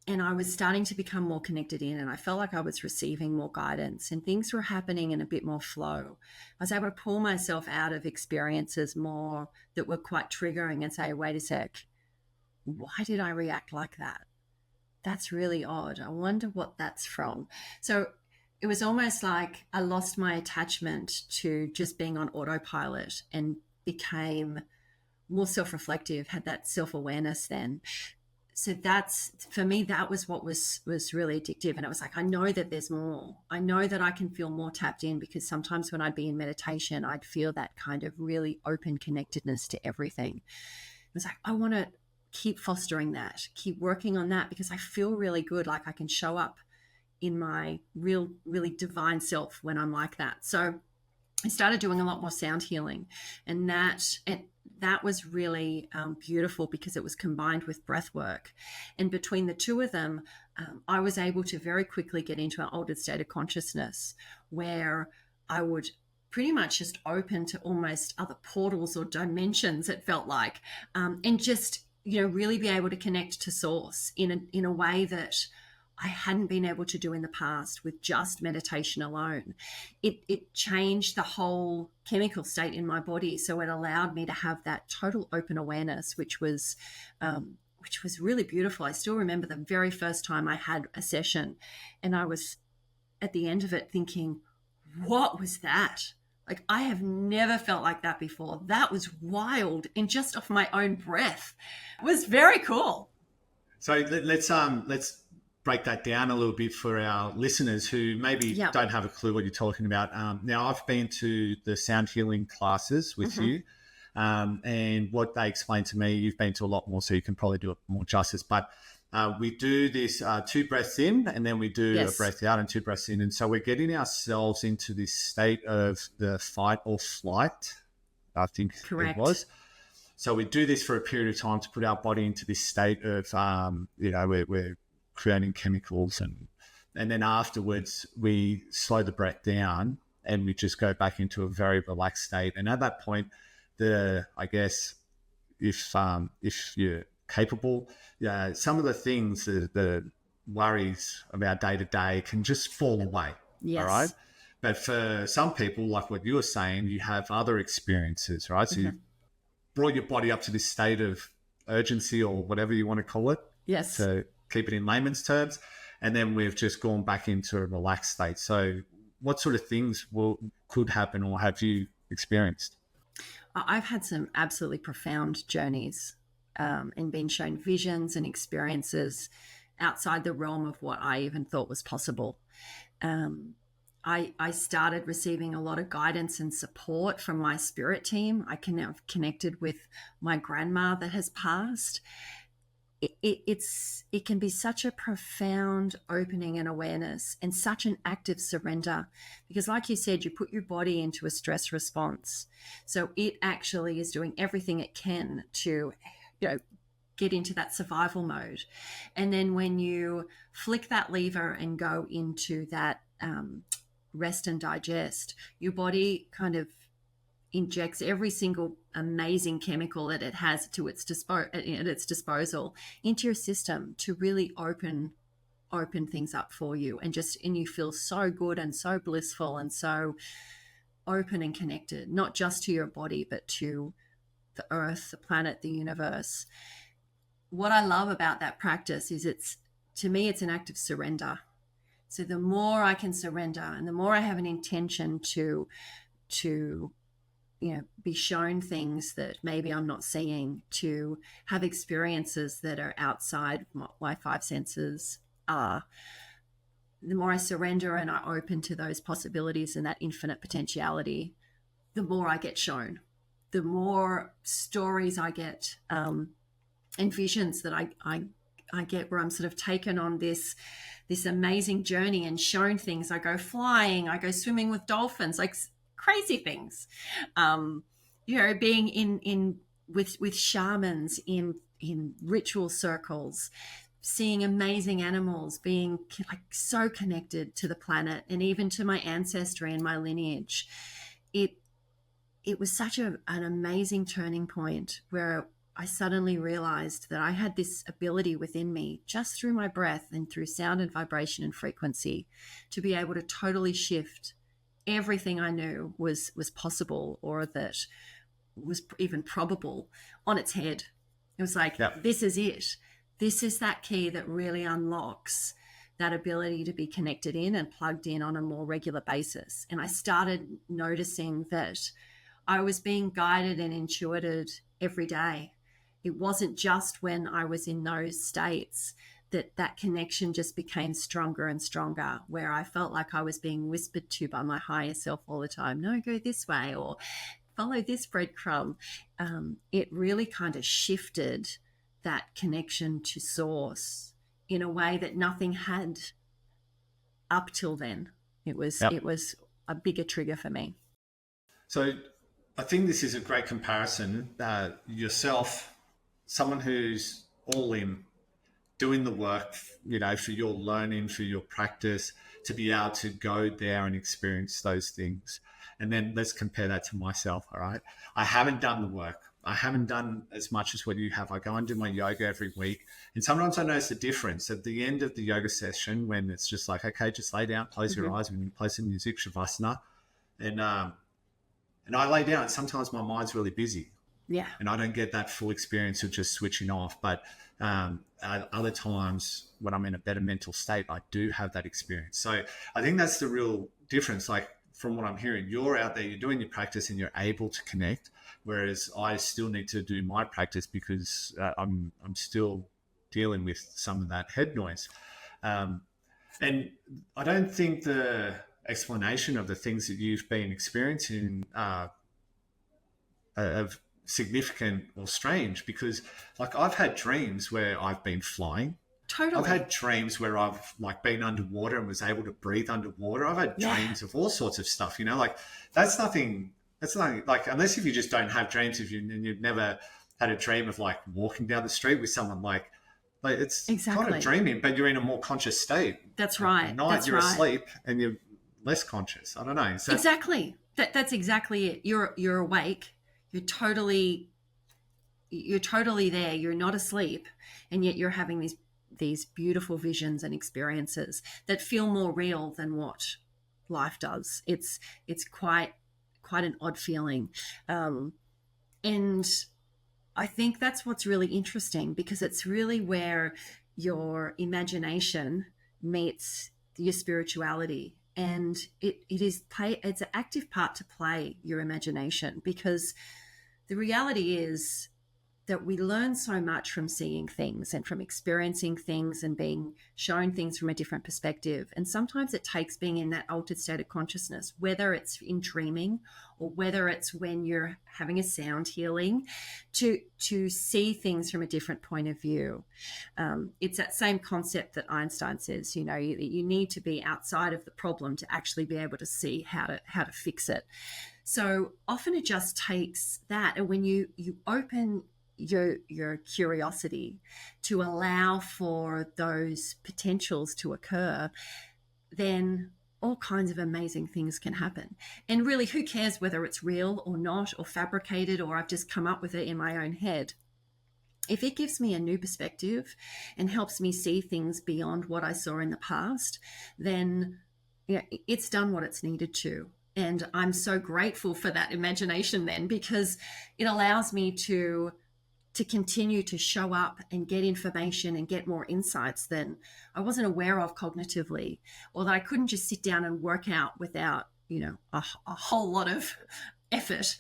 I was starting to become more connected in, and I felt like I was receiving more guidance and things were happening in a bit more flow. I was able to pull myself out of experiences more that were quite triggering and say, wait a sec, why did I react like that? That's really odd. I wonder what that's from. So it was almost like I lost my attachment to just being on autopilot and became more self-reflective, had that self-awareness then. So that's, for me, that was what was really addictive. And it was like, I know that there's more. I know that I can feel more tapped in, because sometimes when I'd be in meditation, I'd feel that kind of really open connectedness to everything. It was like, I want to keep fostering that, keep working on that, because I feel really good. Like I can show up in my really divine self when I'm like that. So I started doing a lot more sound healing, and that was really beautiful, because it was combined with breath work. And between the two of them, I was able to very quickly get into an altered state of consciousness where I would pretty much just open to almost other portals or dimensions, it felt like, and just, really be able to connect to source in a way that I hadn't been able to do in the past with just meditation alone. It changed the whole chemical state in my body. So it allowed me to have that total open awareness, which was really beautiful. I still remember the very first time I had a session, and I was at the end of it thinking, what was that? Like, I have never felt like that before. That was wild. And just off my own breath. It was very cool. So let's break that down a little bit for our listeners who maybe don't have a clue what you're talking about. Now, I've been to the sound healing classes with you, and what they explained to me, you've been to a lot more, so you can probably do it more justice. But we do this 2 breaths in, and then we do a breath out and 2 breaths in. And so we're getting ourselves into this state of the fight or flight, I think it was. So we do this for a period of time to put our body into this state of, we're creating chemicals, and then afterwards we slow the breath down and we just go back into a very relaxed state. And at that point, I guess if you're capable, some of the things, the worries of our day to day can just fall away. Yes. All right. But for some people, like what you were saying, you have other experiences, right? So you've brought your body up to this state of urgency, or whatever you want to call it. Yes. To keep it in layman's terms. And then we've just gone back into a relaxed state. So what sort of things could happen, or have you experienced? I've had some absolutely profound journeys, and been shown visions and experiences outside the realm of what I even thought was possible. I started receiving a lot of guidance and support from my spirit team. I have connected with my grandma that has passed. It can be such a profound opening and awareness, and such an active surrender, because like you said, you put your body into a stress response. So it actually is doing everything it can to, get into that survival mode. And then when you flick that lever and go into that rest and digest, your body kind of injects every single amazing chemical that it has at its disposal into your system to really open things up for you, and you feel so good and so blissful and so open and connected, not just to your body but to the earth, the planet, the universe. What I love about that practice is to me it's an act of surrender. So the more I can surrender and the more I have an intention to be shown things that maybe I'm not seeing, to have experiences that are outside my five senses are, the more I surrender and I open to those possibilities and that infinite potentiality, the more I get shown, the more stories I get, and visions that I get, where I'm sort of taken on this amazing journey and shown things. I go flying, I go swimming with dolphins, like crazy things. Being in with shamans in ritual circles, seeing amazing animals, being like so connected to the planet and even to my ancestry and my lineage. It was such an amazing turning point where I suddenly realized that I had this ability within me, just through my breath and through sound and vibration and frequency, to be able to totally shift everything I knew was possible, or that was even probable, on its head. It was like, Yep. This is it. This is that key that really unlocks that ability to be connected in and plugged in on a more regular basis. And I started noticing that I was being guided and intuited every day. It wasn't just when I was in those states that connection just became stronger and stronger, where I felt like I was being whispered to by my higher self all the time. No, go this way, or follow this breadcrumb. It really kind of shifted that connection to source in a way that nothing had up till then. It was a bigger trigger for me. So I think this is a great comparison. Yourself, someone who's all in, doing the work, for your learning, for your practice, to be able to go there and experience those things. And then let's compare that to myself, all right? I haven't done the work. I haven't done as much as what you have. I go and do my yoga every week. And sometimes I notice the difference at the end of the yoga session, when it's just like, okay, just lay down, close your eyes, when you play some music, Shavasana. And I lay down. Sometimes my mind's really busy. Yeah. And I don't get that full experience of just switching off. But other times when I'm in a better mental state, I do have that experience. So I think that's the real difference. Like, from what I'm hearing, you're out there, you're doing your practice and you're able to connect, whereas I still need to do my practice because I'm still dealing with some of that head noise. And I don't think the explanation of the things that you've been experiencing are significant or strange, because like I've had dreams where I've been flying. Totally. I've had dreams where I've like been underwater and was able to breathe underwater. I've had dreams of all sorts of stuff, like that's nothing like, unless if you just don't have dreams, you've never had a dream of like walking down the street with someone, like it's kind of dreaming, but you're in a more conscious state. That's right. At night you're asleep and you're less conscious. I don't know. Exactly. That's exactly it. You're awake. You're totally there. You're not asleep, and yet you're having these beautiful visions and experiences that feel more real than what life does. It's quite an odd feeling, and I think that's what's really interesting, because it's really where your imagination meets your spirituality. And it's an active part to play your imagination, because the reality is that we learn so much from seeing things and from experiencing things and being shown things from a different perspective. And sometimes it takes being in that altered state of consciousness, whether it's in dreaming or whether it's when you're having a sound healing, to see things from a different point of view. It's that same concept that Einstein says, you need to be outside of the problem to actually be able to see how to fix it. So often it just takes that. And when you open your curiosity to allow for those potentials to occur, then all kinds of amazing things can happen. And really, who cares whether it's real or not, or fabricated, or I've just come up with it in my own head? If it gives me a new perspective and helps me see things beyond what I saw in the past, then it's done what it's needed to. And I'm so grateful for that imagination then, because it allows me to to continue to show up and get information and get more insights than I wasn't aware of cognitively, or that I couldn't just sit down and work out without, a whole lot of effort.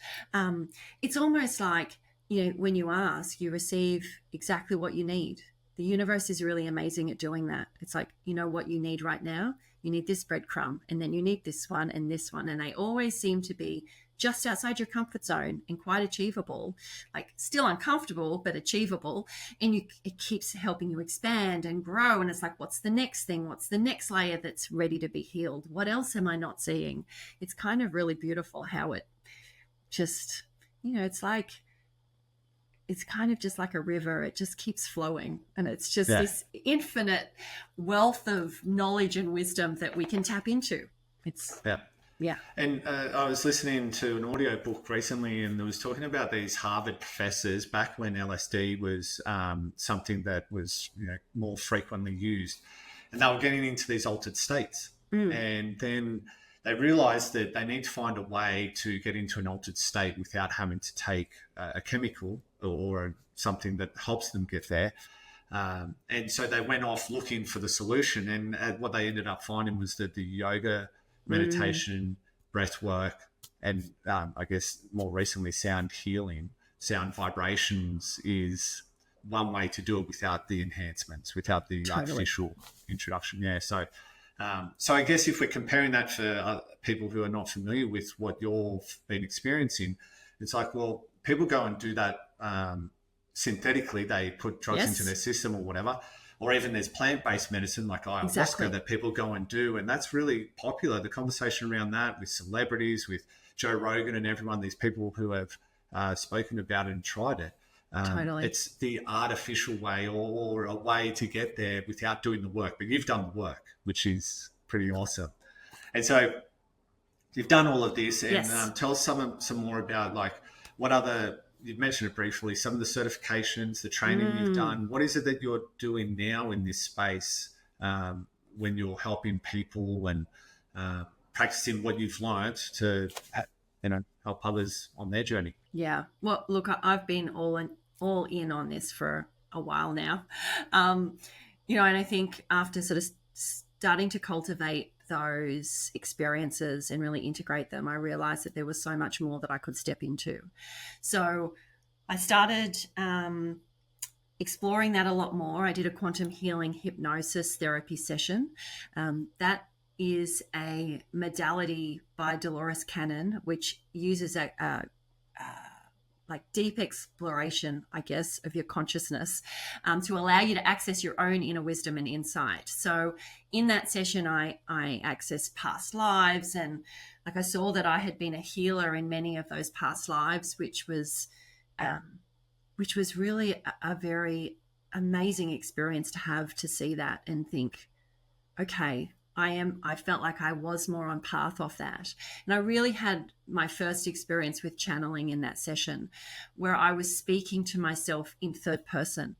It's almost like, when you ask, you receive exactly what you need. The universe is really amazing at doing that. It's like, what you need right now? You need this breadcrumb, and then you need this one and this one. And they always seem to be just outside your comfort zone and quite achievable, like still uncomfortable, but achievable. And it keeps helping you expand and grow. And it's like, what's the next thing? What's the next layer that's ready to be healed? What else am I not seeing? It's kind of really beautiful how it just, it's kind of just like a river. It just keeps flowing. And it's just this infinite wealth of knowledge and wisdom that we can tap into. Yeah. And I was listening to an audio book recently, and it was talking about these Harvard professors back when LSD was something that was more frequently used. And they were getting into these altered states. And then they realized that they need to find a way to get into an altered state without having to take a chemical or something that helps them get there. And so they went off looking for the solution. And what they ended up finding was that the yoga, meditation, breath work, and I guess more recently sound healing, sound vibrations is one way to do it without the enhancements, without the artificial introduction. Yeah. So I guess if we're comparing that for people who are not familiar with what you've been experiencing, it's like, well, people go and do that synthetically. They put drugs into their system or whatever. Or even there's plant-based medicine like ayahuasca that people go and do. And that's really popular. The conversation around that with celebrities, with Joe Rogan and everyone, these people who have spoken about it and tried it. It's the artificial way or a way to get there without doing the work. But you've done the work, which is pretty awesome. And so you've done all of this. And tell us some more about like what other... You've mentioned it briefly, some of the certifications, the training you've done. What is it that you're doing now in this space when you're helping people and practicing what you've learned to help others on their journey? Yeah. Well, look, I've been all in on this for a while now. And I think after sort of starting to cultivate those experiences and really integrate them, I realized that there was so much more that I could step into. So I started exploring that a lot more. I did a quantum healing hypnosis therapy session. That is a modality by Dolores Cannon, which uses like deep exploration, I guess, of your consciousness to allow you to access your own inner wisdom and insight. So in that session, I accessed past lives, and like I saw that I had been a healer in many of those past lives, which was really a very amazing experience to have, to see that and think, okay, I felt like I was more on path off that. And I really had my first experience with channeling in that session, where I was speaking to myself in third person.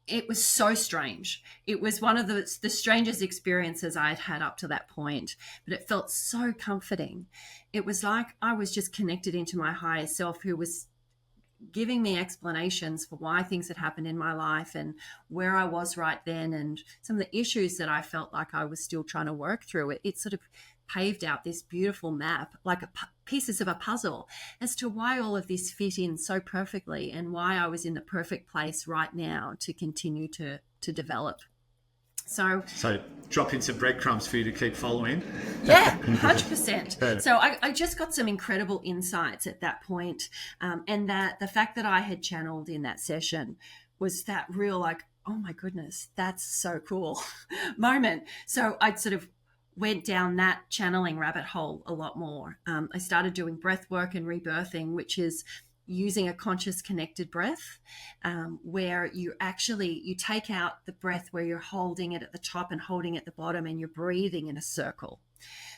It was so strange. It was one of the strangest experiences I had had up to that point, but it felt so comforting. It was like I was just connected into my higher self, who was giving me explanations for why things had happened in my life and where I was right then, and some of the issues that I felt like I was still trying to work through. It sort of paved out this beautiful map, like pieces of a puzzle, as to why all of this fit in so perfectly and why I was in the perfect place right now to continue to develop. So drop in some breadcrumbs for you to keep following. Yeah, 100%. So I just got some incredible insights at that point. And that the fact that I had channeled in that session was that real, like, oh my goodness, that's so cool moment. So I sort of went down that channeling rabbit hole a lot more. I started doing breath work and rebirthing, which is using a conscious connected breath, where you take out the breath where you're holding it at the top and holding it at the bottom, and you're breathing in a circle.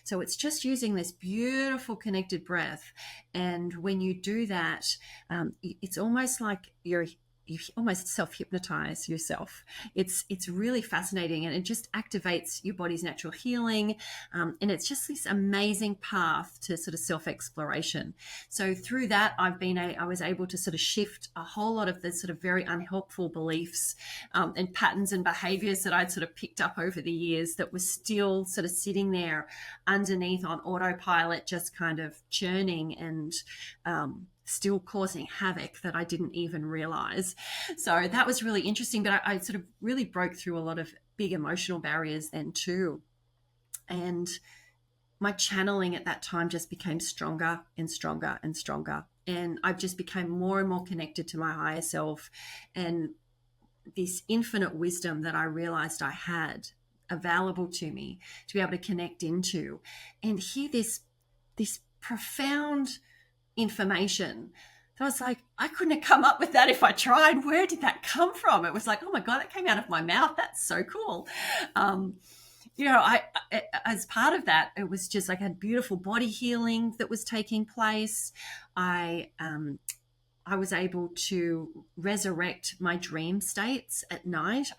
So it's just using this beautiful connected breath. And when you do that, it's almost like you're you almost self-hypnotize yourself. It's really fascinating, and it just activates your body's natural healing, and it's just this amazing path to sort of self-exploration. So through that, I was able to sort of shift a whole lot of the sort of very unhelpful beliefs and patterns and behaviors that I'd sort of picked up over the years that were still sort of sitting there underneath on autopilot, just kind of churning and still causing havoc that I didn't even realize. So that was really interesting. But I sort of really broke through a lot of big emotional barriers then too. And my channeling at that time just became stronger and stronger and stronger. And I just became more and more connected to my higher self, and this infinite wisdom that I realized I had available to me to be able to connect into and hear this profound information. So I was like, I couldn't have come up with that if I tried. Where did that come from? It was like, oh my God, that came out of my mouth. That's so cool. I as part of that, it was just like I had beautiful body healing that was taking place. I was able to resurrect my dream states at night.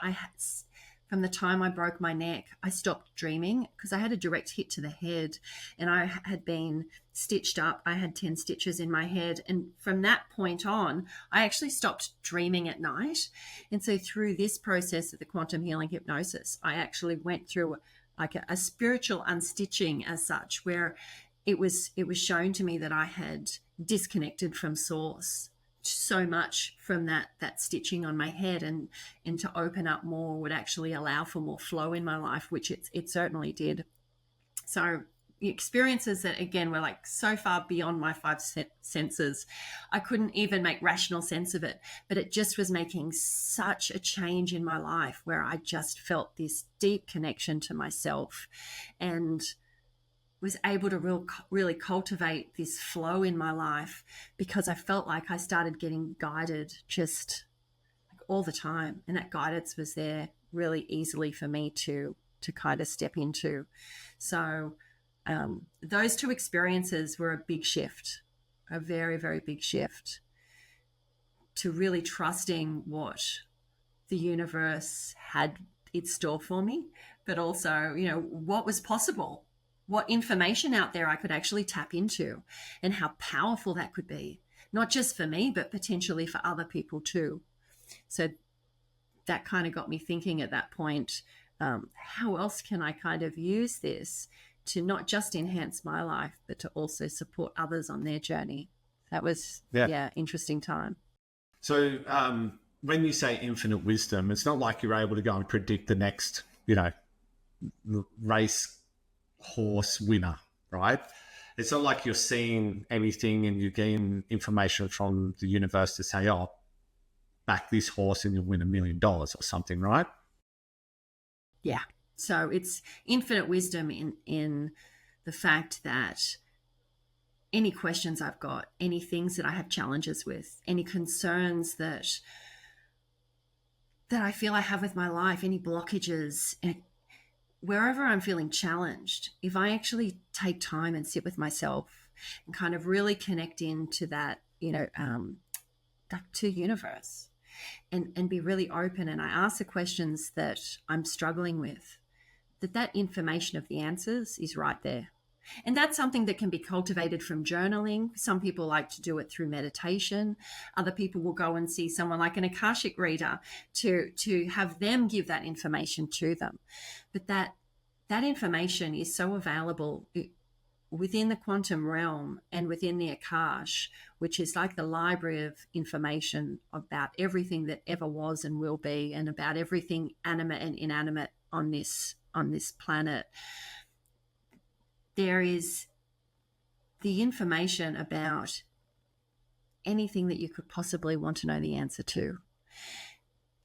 From the time I broke my neck, I stopped dreaming because I had a direct hit to the head, and I had been stitched up. I had 10 stitches in my head. And from that point on, I actually stopped dreaming at night. And so through this process of the quantum healing hypnosis, I actually went through like a spiritual unstitching as such, where it was shown to me that I had disconnected from source so much from that stitching on my head, and to open up more would actually allow for more flow in my life, which it certainly did. So the experiences that, again, were like so far beyond my five senses, I couldn't even make rational sense of it, but it just was making such a change in my life where I just felt this deep connection to myself, and was able to really cultivate this flow in my life, because I felt like I started getting guided just like all the time. And that guidance was there really easily for me to kind of step into. So those two experiences were a big shift, a very, very big shift, to really trusting what the universe had in store for me, but also, what was possible, what information out there I could actually tap into, and how powerful that could be, not just for me, but potentially for other people too. So that kind of got me thinking at that point, how else can I kind of use this to not just enhance my life, but to also support others on their journey? That was, interesting time. So when you say infinite wisdom, it's not like you're able to go and predict the next, race horse winner, right? It's not like you're seeing anything and you gain information from the universe to say, oh, back this horse and you'll win $1 million or something, right? Yeah. So it's infinite wisdom in the fact that any questions I've got, any things that I have challenges with, any concerns that I feel I have with my life, any blockages, wherever I'm feeling challenged, if I actually take time and sit with myself and kind of really connect into that, to universe, and be really open, and I ask the questions that I'm struggling with, that information of the answers is right there. And that's something that can be cultivated from journaling. Some people like to do it through meditation. Other people will go and see someone like an Akashic reader to have them give that information to them. But that information is so available within the quantum realm and within the Akash, which is like the library of information about everything that ever was and will be, and about everything animate and inanimate on this planet. There is the information about anything that you could possibly want to know the answer to.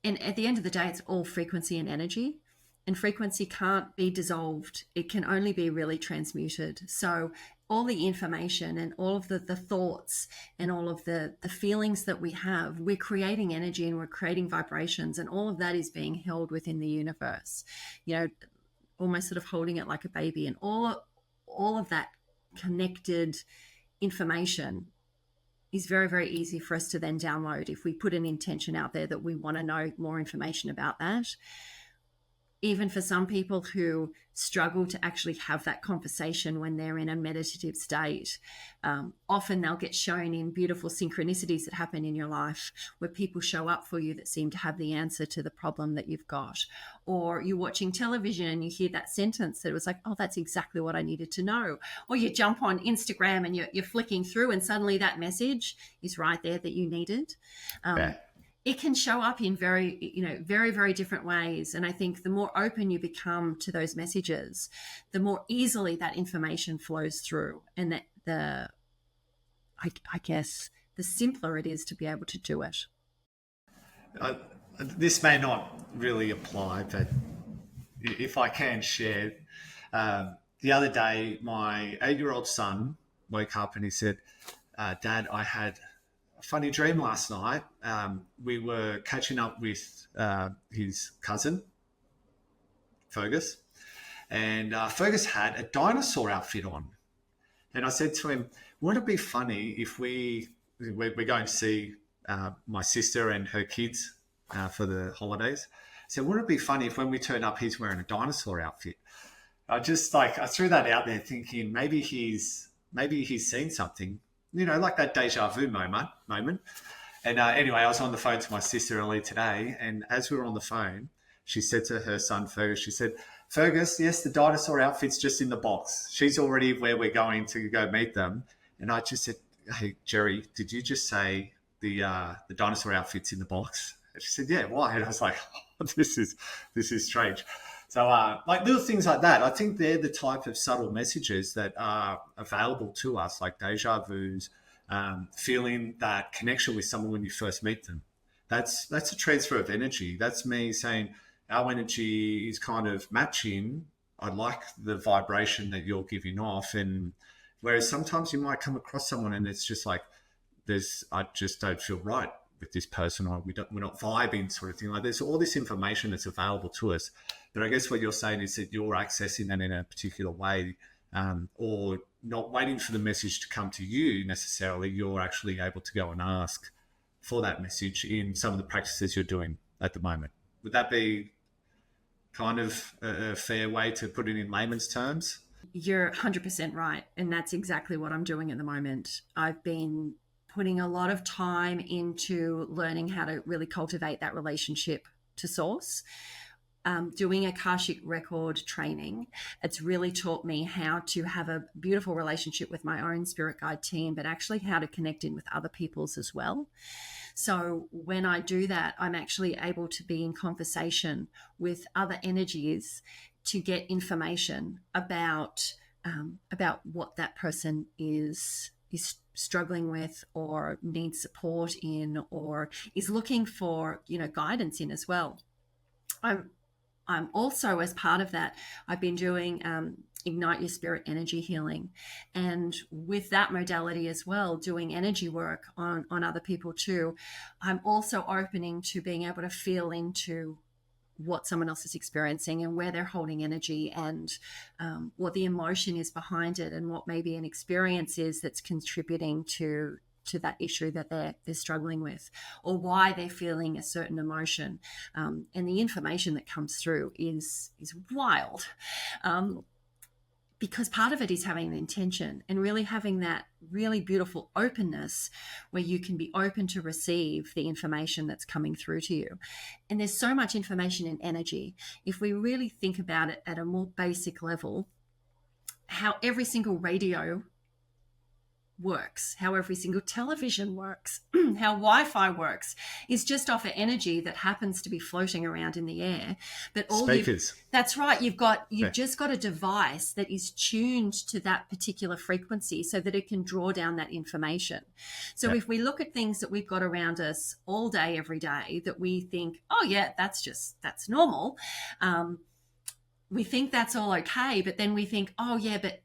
And at the end of the day, it's all frequency and energy. And frequency can't be dissolved. It can only be really transmuted. So all the information and all of the thoughts and all of the feelings that we have, we're creating energy and we're creating vibrations, and all of that is being held within the universe, almost sort of holding it like a baby. And all of that connected information is very, very easy for us to then download if we put an intention out there that we want to know more information about that. Even for some people who struggle to actually have that conversation when they're in a meditative state, often they'll get shown in beautiful synchronicities that happen in your life where people show up for you that seem to have the answer to the problem that you've got. Or you're watching television and you hear that sentence that was like, oh, that's exactly what I needed to know. Or you jump on Instagram and you're flicking through and suddenly that message is right there that you needed. Yeah. It can show up in very, very, very different ways. And I think the more open you become to those messages, the more easily that information flows through. And that I guess the simpler it is to be able to do it. This may not really apply, but if I can share, the other day, my 8-year-old son woke up and he said, Dad, I had a funny dream last night. We were catching up with his cousin, Fergus, and Fergus had a dinosaur outfit on. And I said to him, wouldn't it be funny if we're going to see my sister and her kids for the holidays? I said, wouldn't it be funny if when we turn up, he's wearing a dinosaur outfit? I threw that out there thinking maybe he's seen something, like that deja vu moment. And anyway, I was on the phone to my sister earlier today, and as we were on the phone, she said to her son, Fergus, she said, Fergus, yes, the dinosaur outfit's just in the box. She's already where we're going to go meet them. And I just said, hey, Jerry, did you just say the dinosaur outfit's in the box? And she said, yeah, why? And I was like, oh, this is strange. So like little things like that, I think they're the type of subtle messages that are available to us, like deja vus, feeling that connection with someone when you first meet them. That's a transfer of energy. That's me saying our energy is kind of matching. I like the vibration that you're giving off. And whereas sometimes you might come across someone and it's just like, I just don't feel right with this person, or we're not vibing, sort of thing. Like there's all this information that's available to us. But I guess what you're saying is that you're accessing that in a particular way, or not waiting for the message to come to you necessarily. You're actually able to go and ask for that message in some of the practices you're doing at the moment. Would that be kind of a fair way to put it in layman's terms? You're 100% right. And that's exactly what I'm doing at the moment. I've been putting a lot of time into learning how to really cultivate that relationship to source. Doing Akashic record training, it's really taught me how to have a beautiful relationship with my own spirit guide team, but actually how to connect in with other people's as well. So when I do that, I'm actually able to be in conversation with other energies to get information about what that person is struggling with or needs support in, or is looking for, guidance in as well. I'm also, as part of that, I've been doing Ignite Your Spirit energy healing. And with that modality as well, doing energy work on other people too, I'm also opening to being able to feel into what someone else is experiencing and where they're holding energy, and what the emotion is behind it, and what maybe an experience is that's contributing to that issue that they're struggling with, or why they're feeling a certain emotion. And the information that comes through is wild, because part of it is having an intention and really having that really beautiful openness where you can be open to receive the information that's coming through to you. And there's so much information in energy. If we really think about it at a more basic level, how every single radio works, how every single television works, how Wi-Fi works, is just off of energy that happens to be floating around in the air. But all speakers. That's right. You've just got a device that is tuned to that particular frequency so that it can draw down that information. So if we look at things that we've got around us all day, every day, that we think, oh yeah, that's normal. We think that's all okay, but then we think, oh yeah, but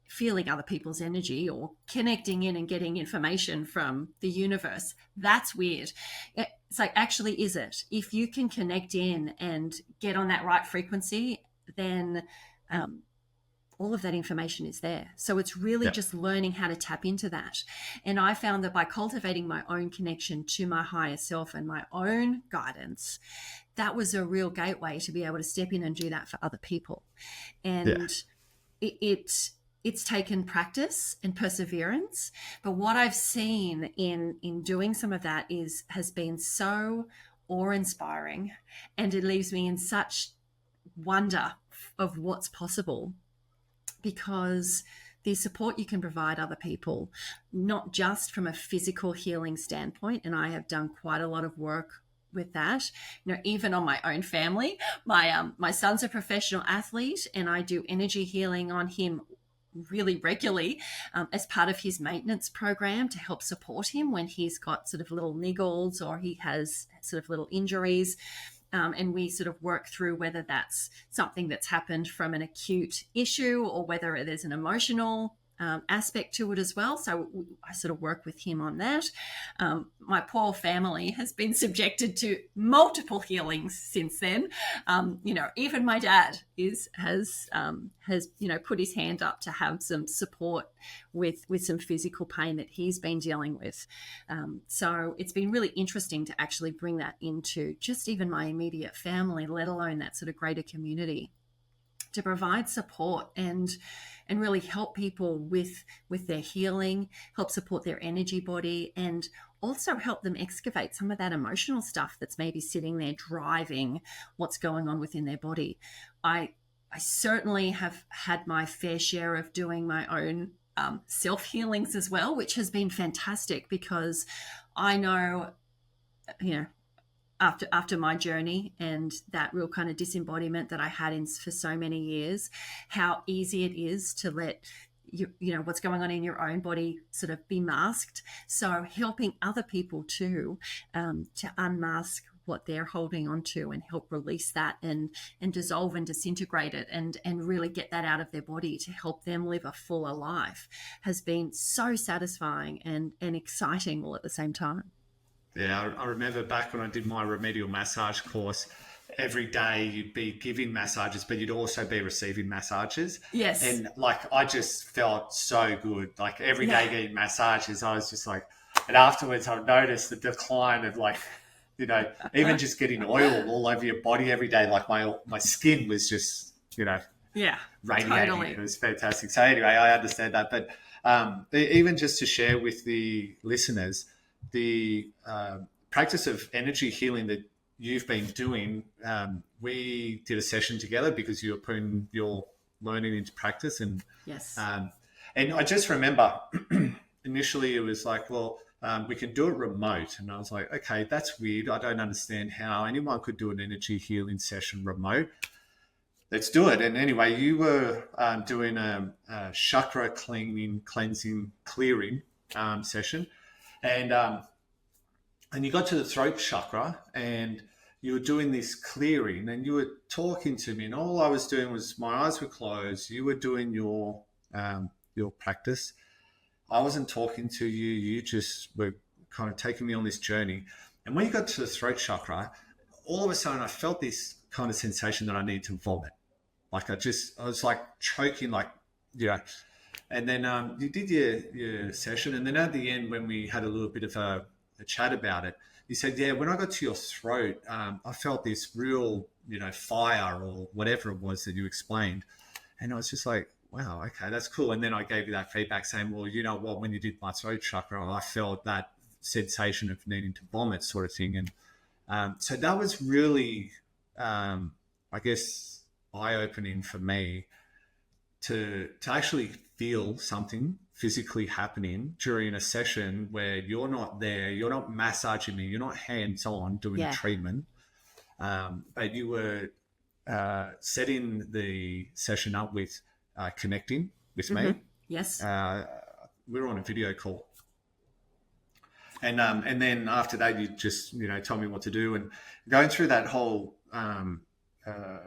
feeling other people's energy or connecting in and getting information from the universe, that's weird. It's like, actually, is it? If you can connect in and get on that right frequency, then all of that information is there. So it's really just learning how to tap into that. And I found that by cultivating my own connection to my higher self and my own guidance, that was a real gateway to be able to step in and do that for other people. And it's taken practice and perseverance. But what I've seen in doing some of that has been so awe-inspiring, and it leaves me in such wonder of what's possible, because the support you can provide other people, not just from a physical healing standpoint, and I have done quite a lot of work with that, even on my own family. My son's a professional athlete, and I do energy healing on him really regularly as part of his maintenance program to help support him when he's got sort of little niggles or he has sort of little injuries. And we sort of work through whether that's something that's happened from an acute issue or whether there's an emotional aspect to it as well. So I sort of work with him on that. My poor family has been subjected to multiple healings since then. Even my dad has put his hand up to have some support with some physical pain that he's been dealing with. So it's been really interesting to actually bring that into just even my immediate family, let alone that sort of greater community, to provide support and really help people with their healing, help support their energy body, and also help them excavate some of that emotional stuff that's maybe sitting there driving what's going on within their body. I certainly have had my fair share of doing my own self-healings as well, which has been fantastic, because I know, after my journey and that real kind of disembodiment that I had for so many years, how easy it is to let what's going on in your own body sort of be masked. So helping other people too, to unmask what they're holding on to and help release that and dissolve and disintegrate it and really get that out of their body to help them live a fuller life has been so satisfying and exciting all at the same time. Yeah, I remember back when I did my remedial massage course, every day you'd be giving massages, but you'd also be receiving massages. Yes. And I just felt so good. Like every day getting massages, I was just like, and afterwards I noticed the decline of even just getting oil all over your body every day. Like my skin was just, radiating. Totally. It was fantastic. So anyway, I understand that. But even just to share with the listeners, the practice of energy healing that you've been doing, we did a session together because you were putting your learning into practice. And yes. And I just remember initially it was like, well, we can do it remote. And I was like, okay, that's weird. I don't understand how anyone could do an energy healing session remote. Let's do it. And anyway, you were doing a chakra cleansing, clearing session. And you got to the throat chakra and you were doing this clearing and you were talking to me, and all I was doing was my eyes were closed. You were doing your practice. I wasn't talking to you. You just were kind of taking me on this journey. And when you got to the throat chakra, all of a sudden I felt this kind of sensation that I needed to vomit. Like I was like choking, And then you did your session. And then at the end, when we had a little bit of a chat about it, you said, yeah, when I got to your throat, I felt this real, fire or whatever it was that you explained. And I was just like, wow, okay, that's cool. And then I gave you that feedback saying, well, you know what, when you did my throat chakra, I felt that sensation of needing to vomit sort of thing. And so that was really, I guess, eye-opening for me to actually feel something physically happening during a session where you're not there, you're not massaging me, you're not hands-on doing a treatment, but you were setting the session up with connecting with me. Yes. We were on a video call. And then after that, you just, told me what to do. And going through that whole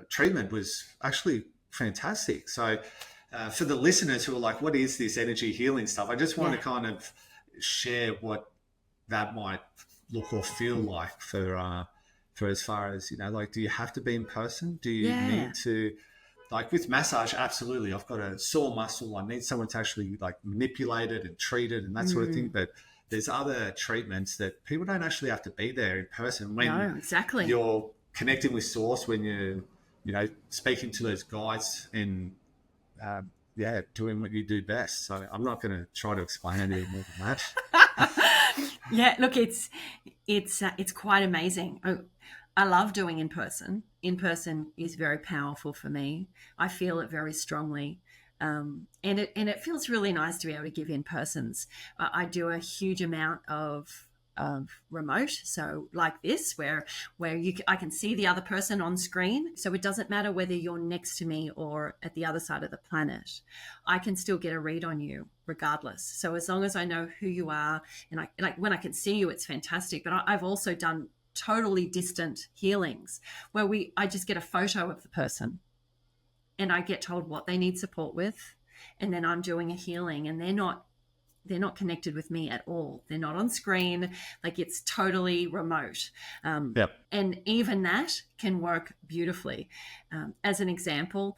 treatment was actually fantastic. So for the listeners who are like, what is this energy healing stuff? I just want to kind of share what that might look or feel like for as far as, do you have to be in person? Do you need to like with massage, absolutely. I've got a sore muscle. I need someone to actually like manipulate it and treat it and that sort of thing. But there's other treatments that people don't actually have to be there in person. When No, exactly. you're connecting with source, when you're, speaking to those guides and, doing what you do best. So I'm not going to try to explain anything more than that. Yeah, look, it's quite amazing. I love doing in person. In person is very powerful for me. I feel it very strongly, and it feels really nice to be able to give in persons. I do a huge amount of remote, so like this, where I can see the other person on screen, so it doesn't matter whether you're next to me or at the other side of the planet. I can still get a read on you regardless. So as long as I know who you are, and I like when I can see you, it's fantastic. But I've also done totally distant healings where I just get a photo of the person and I get told what they need support with, and then I'm doing a healing, and they're not connected with me at all. They're not on screen. Like, it's totally remote. Yep. And even that can work beautifully. As an example,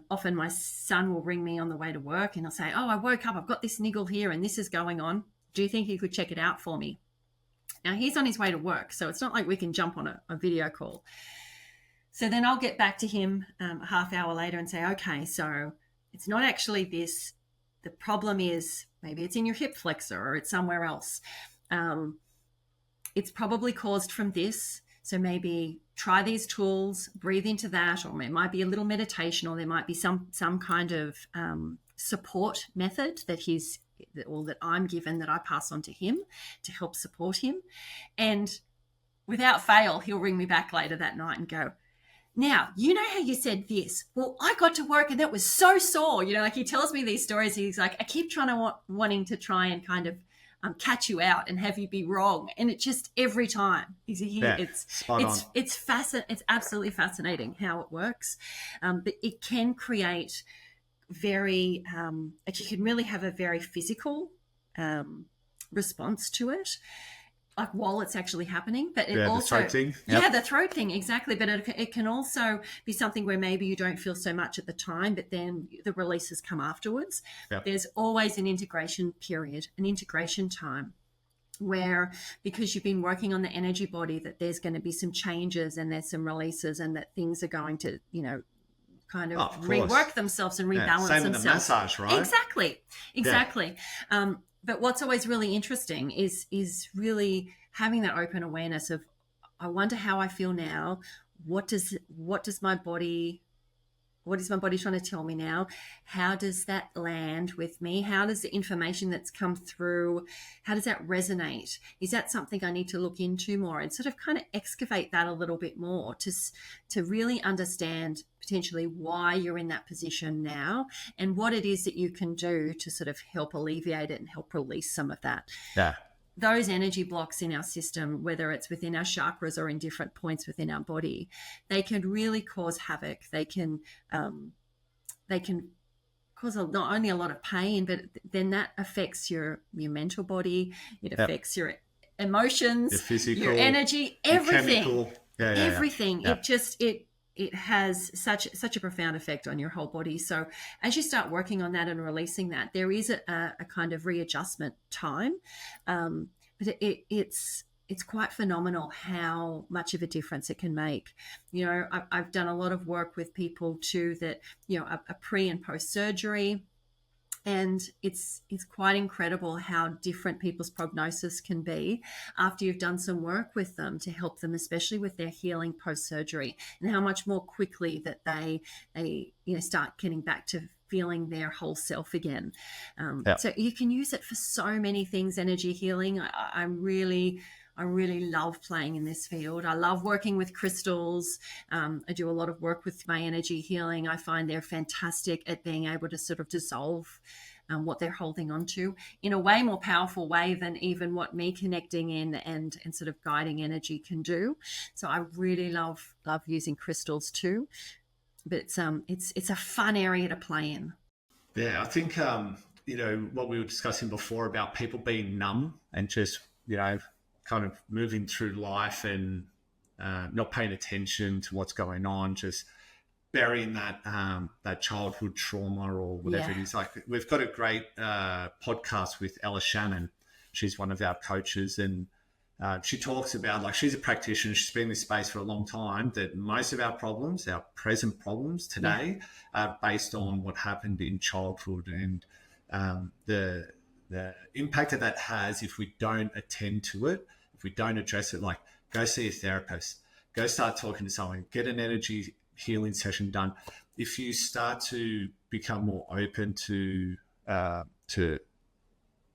often my son will ring me on the way to work and he'll say, "Oh, I woke up, I've got this niggle here and this is going on. Do you think you could check it out for me?" Now, he's on his way to work, so it's not like we can jump on a video call. So then I'll get back to him a half hour later and say, "Okay, so it's not actually this. The problem is maybe it's in your hip flexor or it's somewhere else. It's probably caused from this. So maybe try these tools, breathe into that, or it might be a little meditation, or there might be some kind of support method that I'm given that I pass on to him to help support him." And without fail, he'll ring me back later that night and go, "Now, you know how you said this? Well, I got to work and that was so sore." Like, he tells me these stories. He's like, "I keep wanting to try and kind of catch you out and have you be wrong." And it just, every time it's fascinating. It's absolutely fascinating how it works. But it can create very, you can really have a very physical response to it, like while it's actually happening. But it also, the throat thing. Yep. The throat thing, exactly. But it can also be something where maybe you don't feel so much at the time, but then the releases come afterwards. Yep. There's always an integration period, an integration time, where, because you've been working on the energy body, that there's going to be some changes and there's some releases, and that things are going to, kind of rework themselves and rebalance Same themselves. in the massage, right? Exactly. But what's always really interesting is really having that open awareness of, I wonder how I feel now. What does my body, what is my body trying to tell me now? How does that land with me? How does the information that's come through, how does that resonate? Is that something I need to look into more, and sort of kind of excavate that a little bit more to really understand potentially why you're in that position now, and what it is that you can do to sort of help alleviate it and help release some of that. Yeah. Those energy blocks in our system, whether it's within our chakras or in different points within our body, they can really cause havoc. They can cause not only a lot of pain, but then that affects your mental body. It affects your emotions, your physical, your energy, everything. Your everything. Yeah. It has such a profound effect on your whole body. So as you start working on that and releasing that, there is a kind of readjustment time. But it's quite phenomenal how much of a difference it can make. I've done a lot of work with people too that, are pre and post surgery. And it's quite incredible how different people's prognosis can be after you've done some work with them to help them, especially with their healing post-surgery, and how much more quickly that they start getting back to feeling their whole self again. So you can use it for so many things, energy healing. I really love playing in this field. I love working with crystals. I do a lot of work with my energy healing. I find they're fantastic at being able to sort of dissolve what they're holding on to in a way more powerful way than even what me connecting in and sort of guiding energy can do. So I really love using crystals too. But it's a fun area to play in. Yeah, I think what we were discussing before about people being numb and just kind of moving through life and not paying attention to what's going on, just burying that childhood trauma or whatever it is. Like, we've got a great podcast with Ella Shannon. She's one of our coaches, and she talks about, like, she's a practitioner. She's been in this space for a long time, that most of our problems, our present problems today, are based on what happened in childhood, and the impact that has if we don't attend to it, if we don't address it. Like, go see a therapist, go start talking to someone, get an energy healing session done. If you start to become more open to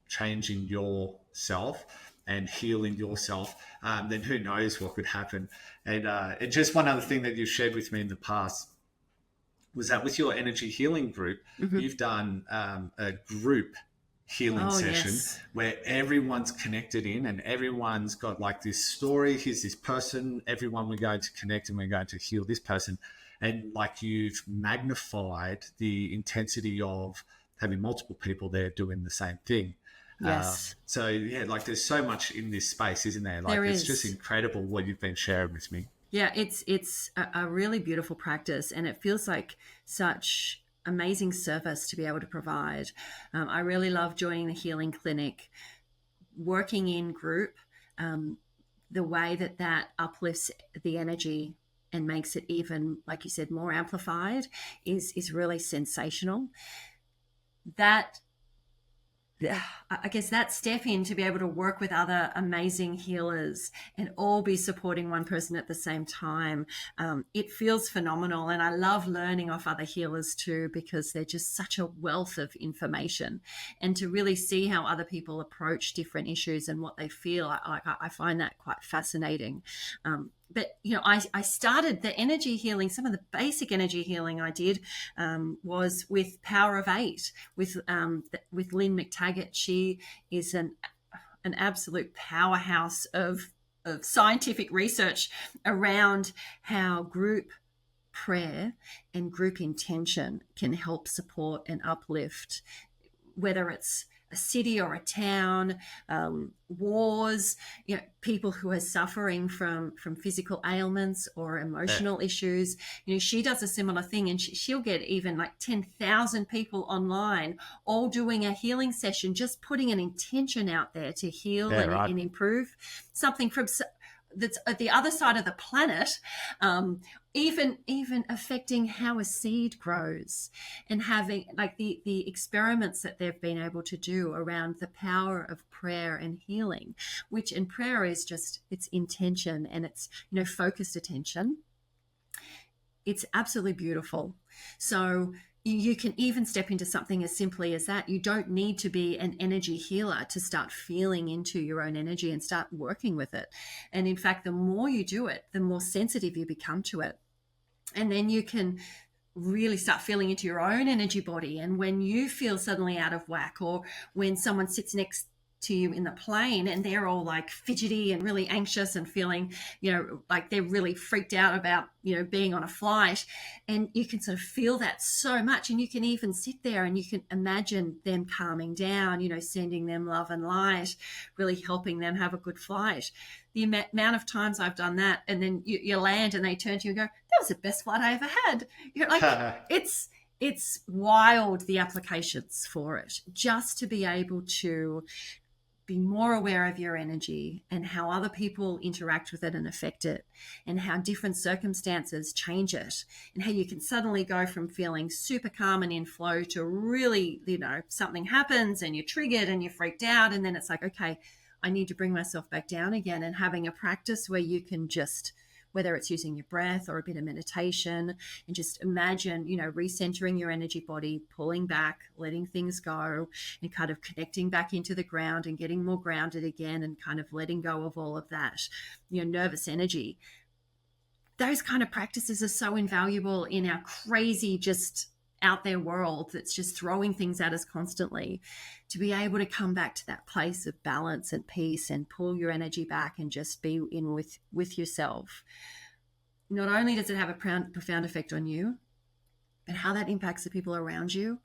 changing yourself and healing yourself, then who knows what could happen. And just one other thing that you've shared with me in the past was that with your energy healing group, you've done a group healing session where everyone's connected in, and everyone's got like this story. Here's this person, everyone, we're going to connect and we're going to heal this person. And like, you've magnified the intensity of having multiple people there doing the same thing. So yeah, like, there's so much in this space, isn't there? Like, it's just incredible what you've been sharing with me. Yeah, it's a really beautiful practice, and it feels like such amazing service to be able to provide. I really love joining the healing clinic, working in group, the way that uplifts the energy and makes it even, like you said, more amplified is really sensational. That, I guess, that step in to be able to work with other amazing healers and all be supporting one person at the same time, it feels phenomenal. And I love learning off other healers too, because they're just such a wealth of information, and to really see how other people approach different issues and what they feel, I find that quite fascinating. But, you know, I started the energy healing, some of the basic energy healing I did was with Power of Eight, with Lynn McTaggart. She is an absolute powerhouse of scientific research around how group prayer and group intention can help support and uplift, whether it's a city or a town, wars, you know, people who are suffering from physical ailments or emotional issues. You know, she does a similar thing, and she'll get even like 10,000 people online all doing a healing session, just putting an intention out there to heal and improve something from that's at the other side of the planet, even affecting how a seed grows, and having like the experiments that they've been able to do around the power of prayer and healing, which in prayer is just, it's intention, and it's, you know, focused attention. It's absolutely beautiful. So you can even step into something as simply as that. You don't need to be an energy healer to start feeling into your own energy and start working with it. And in fact, the more you do it, the more sensitive you become to it. And then you can really start feeling into your own energy body. And when you feel suddenly out of whack, or when someone sits next to you in the plane and they're all like fidgety and really anxious and feeling, you know, like they're really freaked out about, you know, being on a flight, and you can sort of feel that so much, and you can even sit there and you can imagine them calming down, you know, sending them love and light, really helping them have a good flight. The amount of times I've done that, and then you land and they turn to you and go, that was the best flight I ever had. You're like, it's wild, the applications for it, just to be able to be more aware of your energy and how other people interact with it and affect it, and how different circumstances change it, and how you can suddenly go from feeling super calm and in flow to really, you know, something happens and you're triggered and you're freaked out, and then it's like, okay, I need to bring myself back down again. And having a practice where you can just, whether it's using your breath or a bit of meditation, and just imagine, you know, recentering your energy body, pulling back, letting things go, and kind of connecting back into the ground and getting more grounded again, and kind of letting go of all of that, you know, nervous energy. Those kind of practices are so invaluable in our crazy, just out there world that's just throwing things at us constantly. To be able to come back to that place of balance and peace and pull your energy back and just be in with yourself. Not only does it have a profound effect on you, but how that impacts the people around you,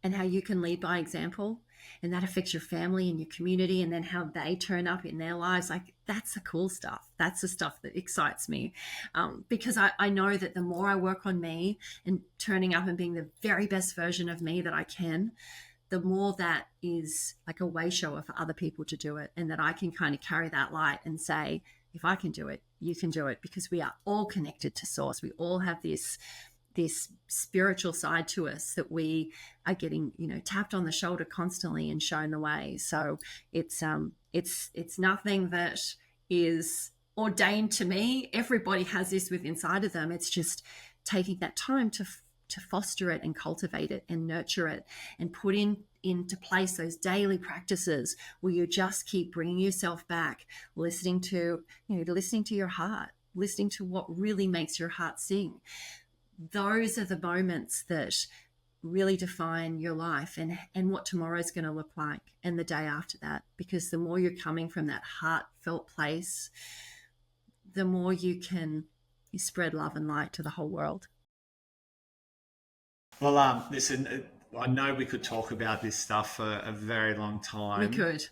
and how you can lead by example. and that affects your family and your community, and then how they turn up in their lives. Like, that's the cool stuff. That's the stuff that excites me, because I know that the more I work on me and turning up and being the very best version of me that I can, the more that is like a way shower for other people to do it, and that I can kind of carry that light and say, if I can do it, you can do it, because we are all connected to source. We all have this spiritual side to us that we are getting, tapped on the shoulder constantly and shown the way. So it's nothing that is ordained to me. Everybody has this within inside of them. It's just taking that time to foster it and cultivate it and nurture it, and put into place those daily practices where you just keep bringing yourself back, listening to your heart, listening to what really makes your heart sing. Those are the moments that really define your life and what tomorrow's going to look like, and the day after that. Because the more you're coming from that heartfelt place, the more you spread love and light to the whole world. Well, listen, I know we could talk about this stuff for a very long time. We could.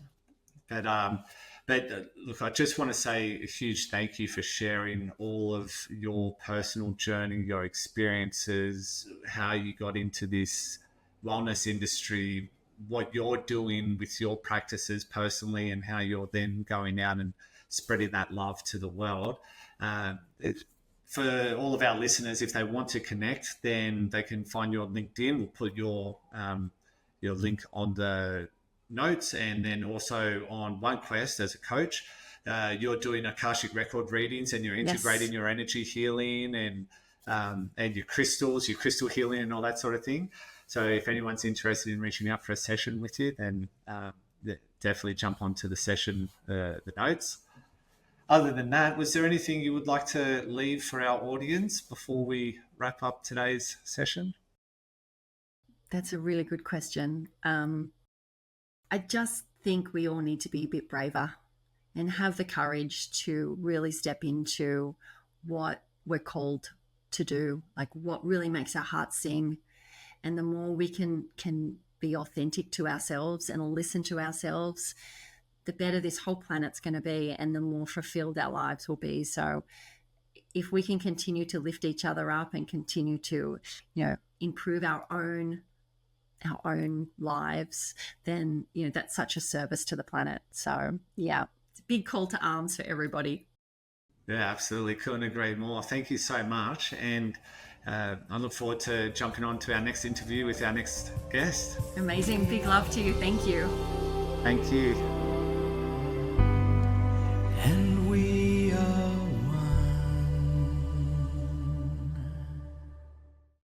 But look, I just want to say a huge thank you for sharing all of your personal journey, your experiences, how you got into this wellness industry, what you're doing with your practices personally, and how you're then going out and spreading that love to the world. For all of our listeners, if they want to connect, then they can find you on LinkedIn. We'll put your link on the notes, and then also on OneQuest as a coach. You're doing Akashic record readings, and you're integrating your energy healing and your crystals, your crystal healing and all that sort of thing. So if anyone's interested in reaching out for a session with you, then definitely jump onto the session, the notes. Other than that, was there anything you would like to leave for our audience before we wrap up today's session? That's a really good question. I just think we all need to be a bit braver and have the courage to really step into what we're called to do, like what really makes our hearts sing. And the more we can be authentic to ourselves and listen to ourselves, the better this whole planet's going to be, and the more fulfilled our lives will be. So if we can continue to lift each other up and continue to, improve our own lives, then, that's such a service to the planet. So yeah, it's a big call to arms for everybody. Yeah, absolutely. Couldn't agree more. Thank you so much. And I look forward to jumping on to our next interview with our next guest. Amazing. Big love to you. Thank you. Thank you.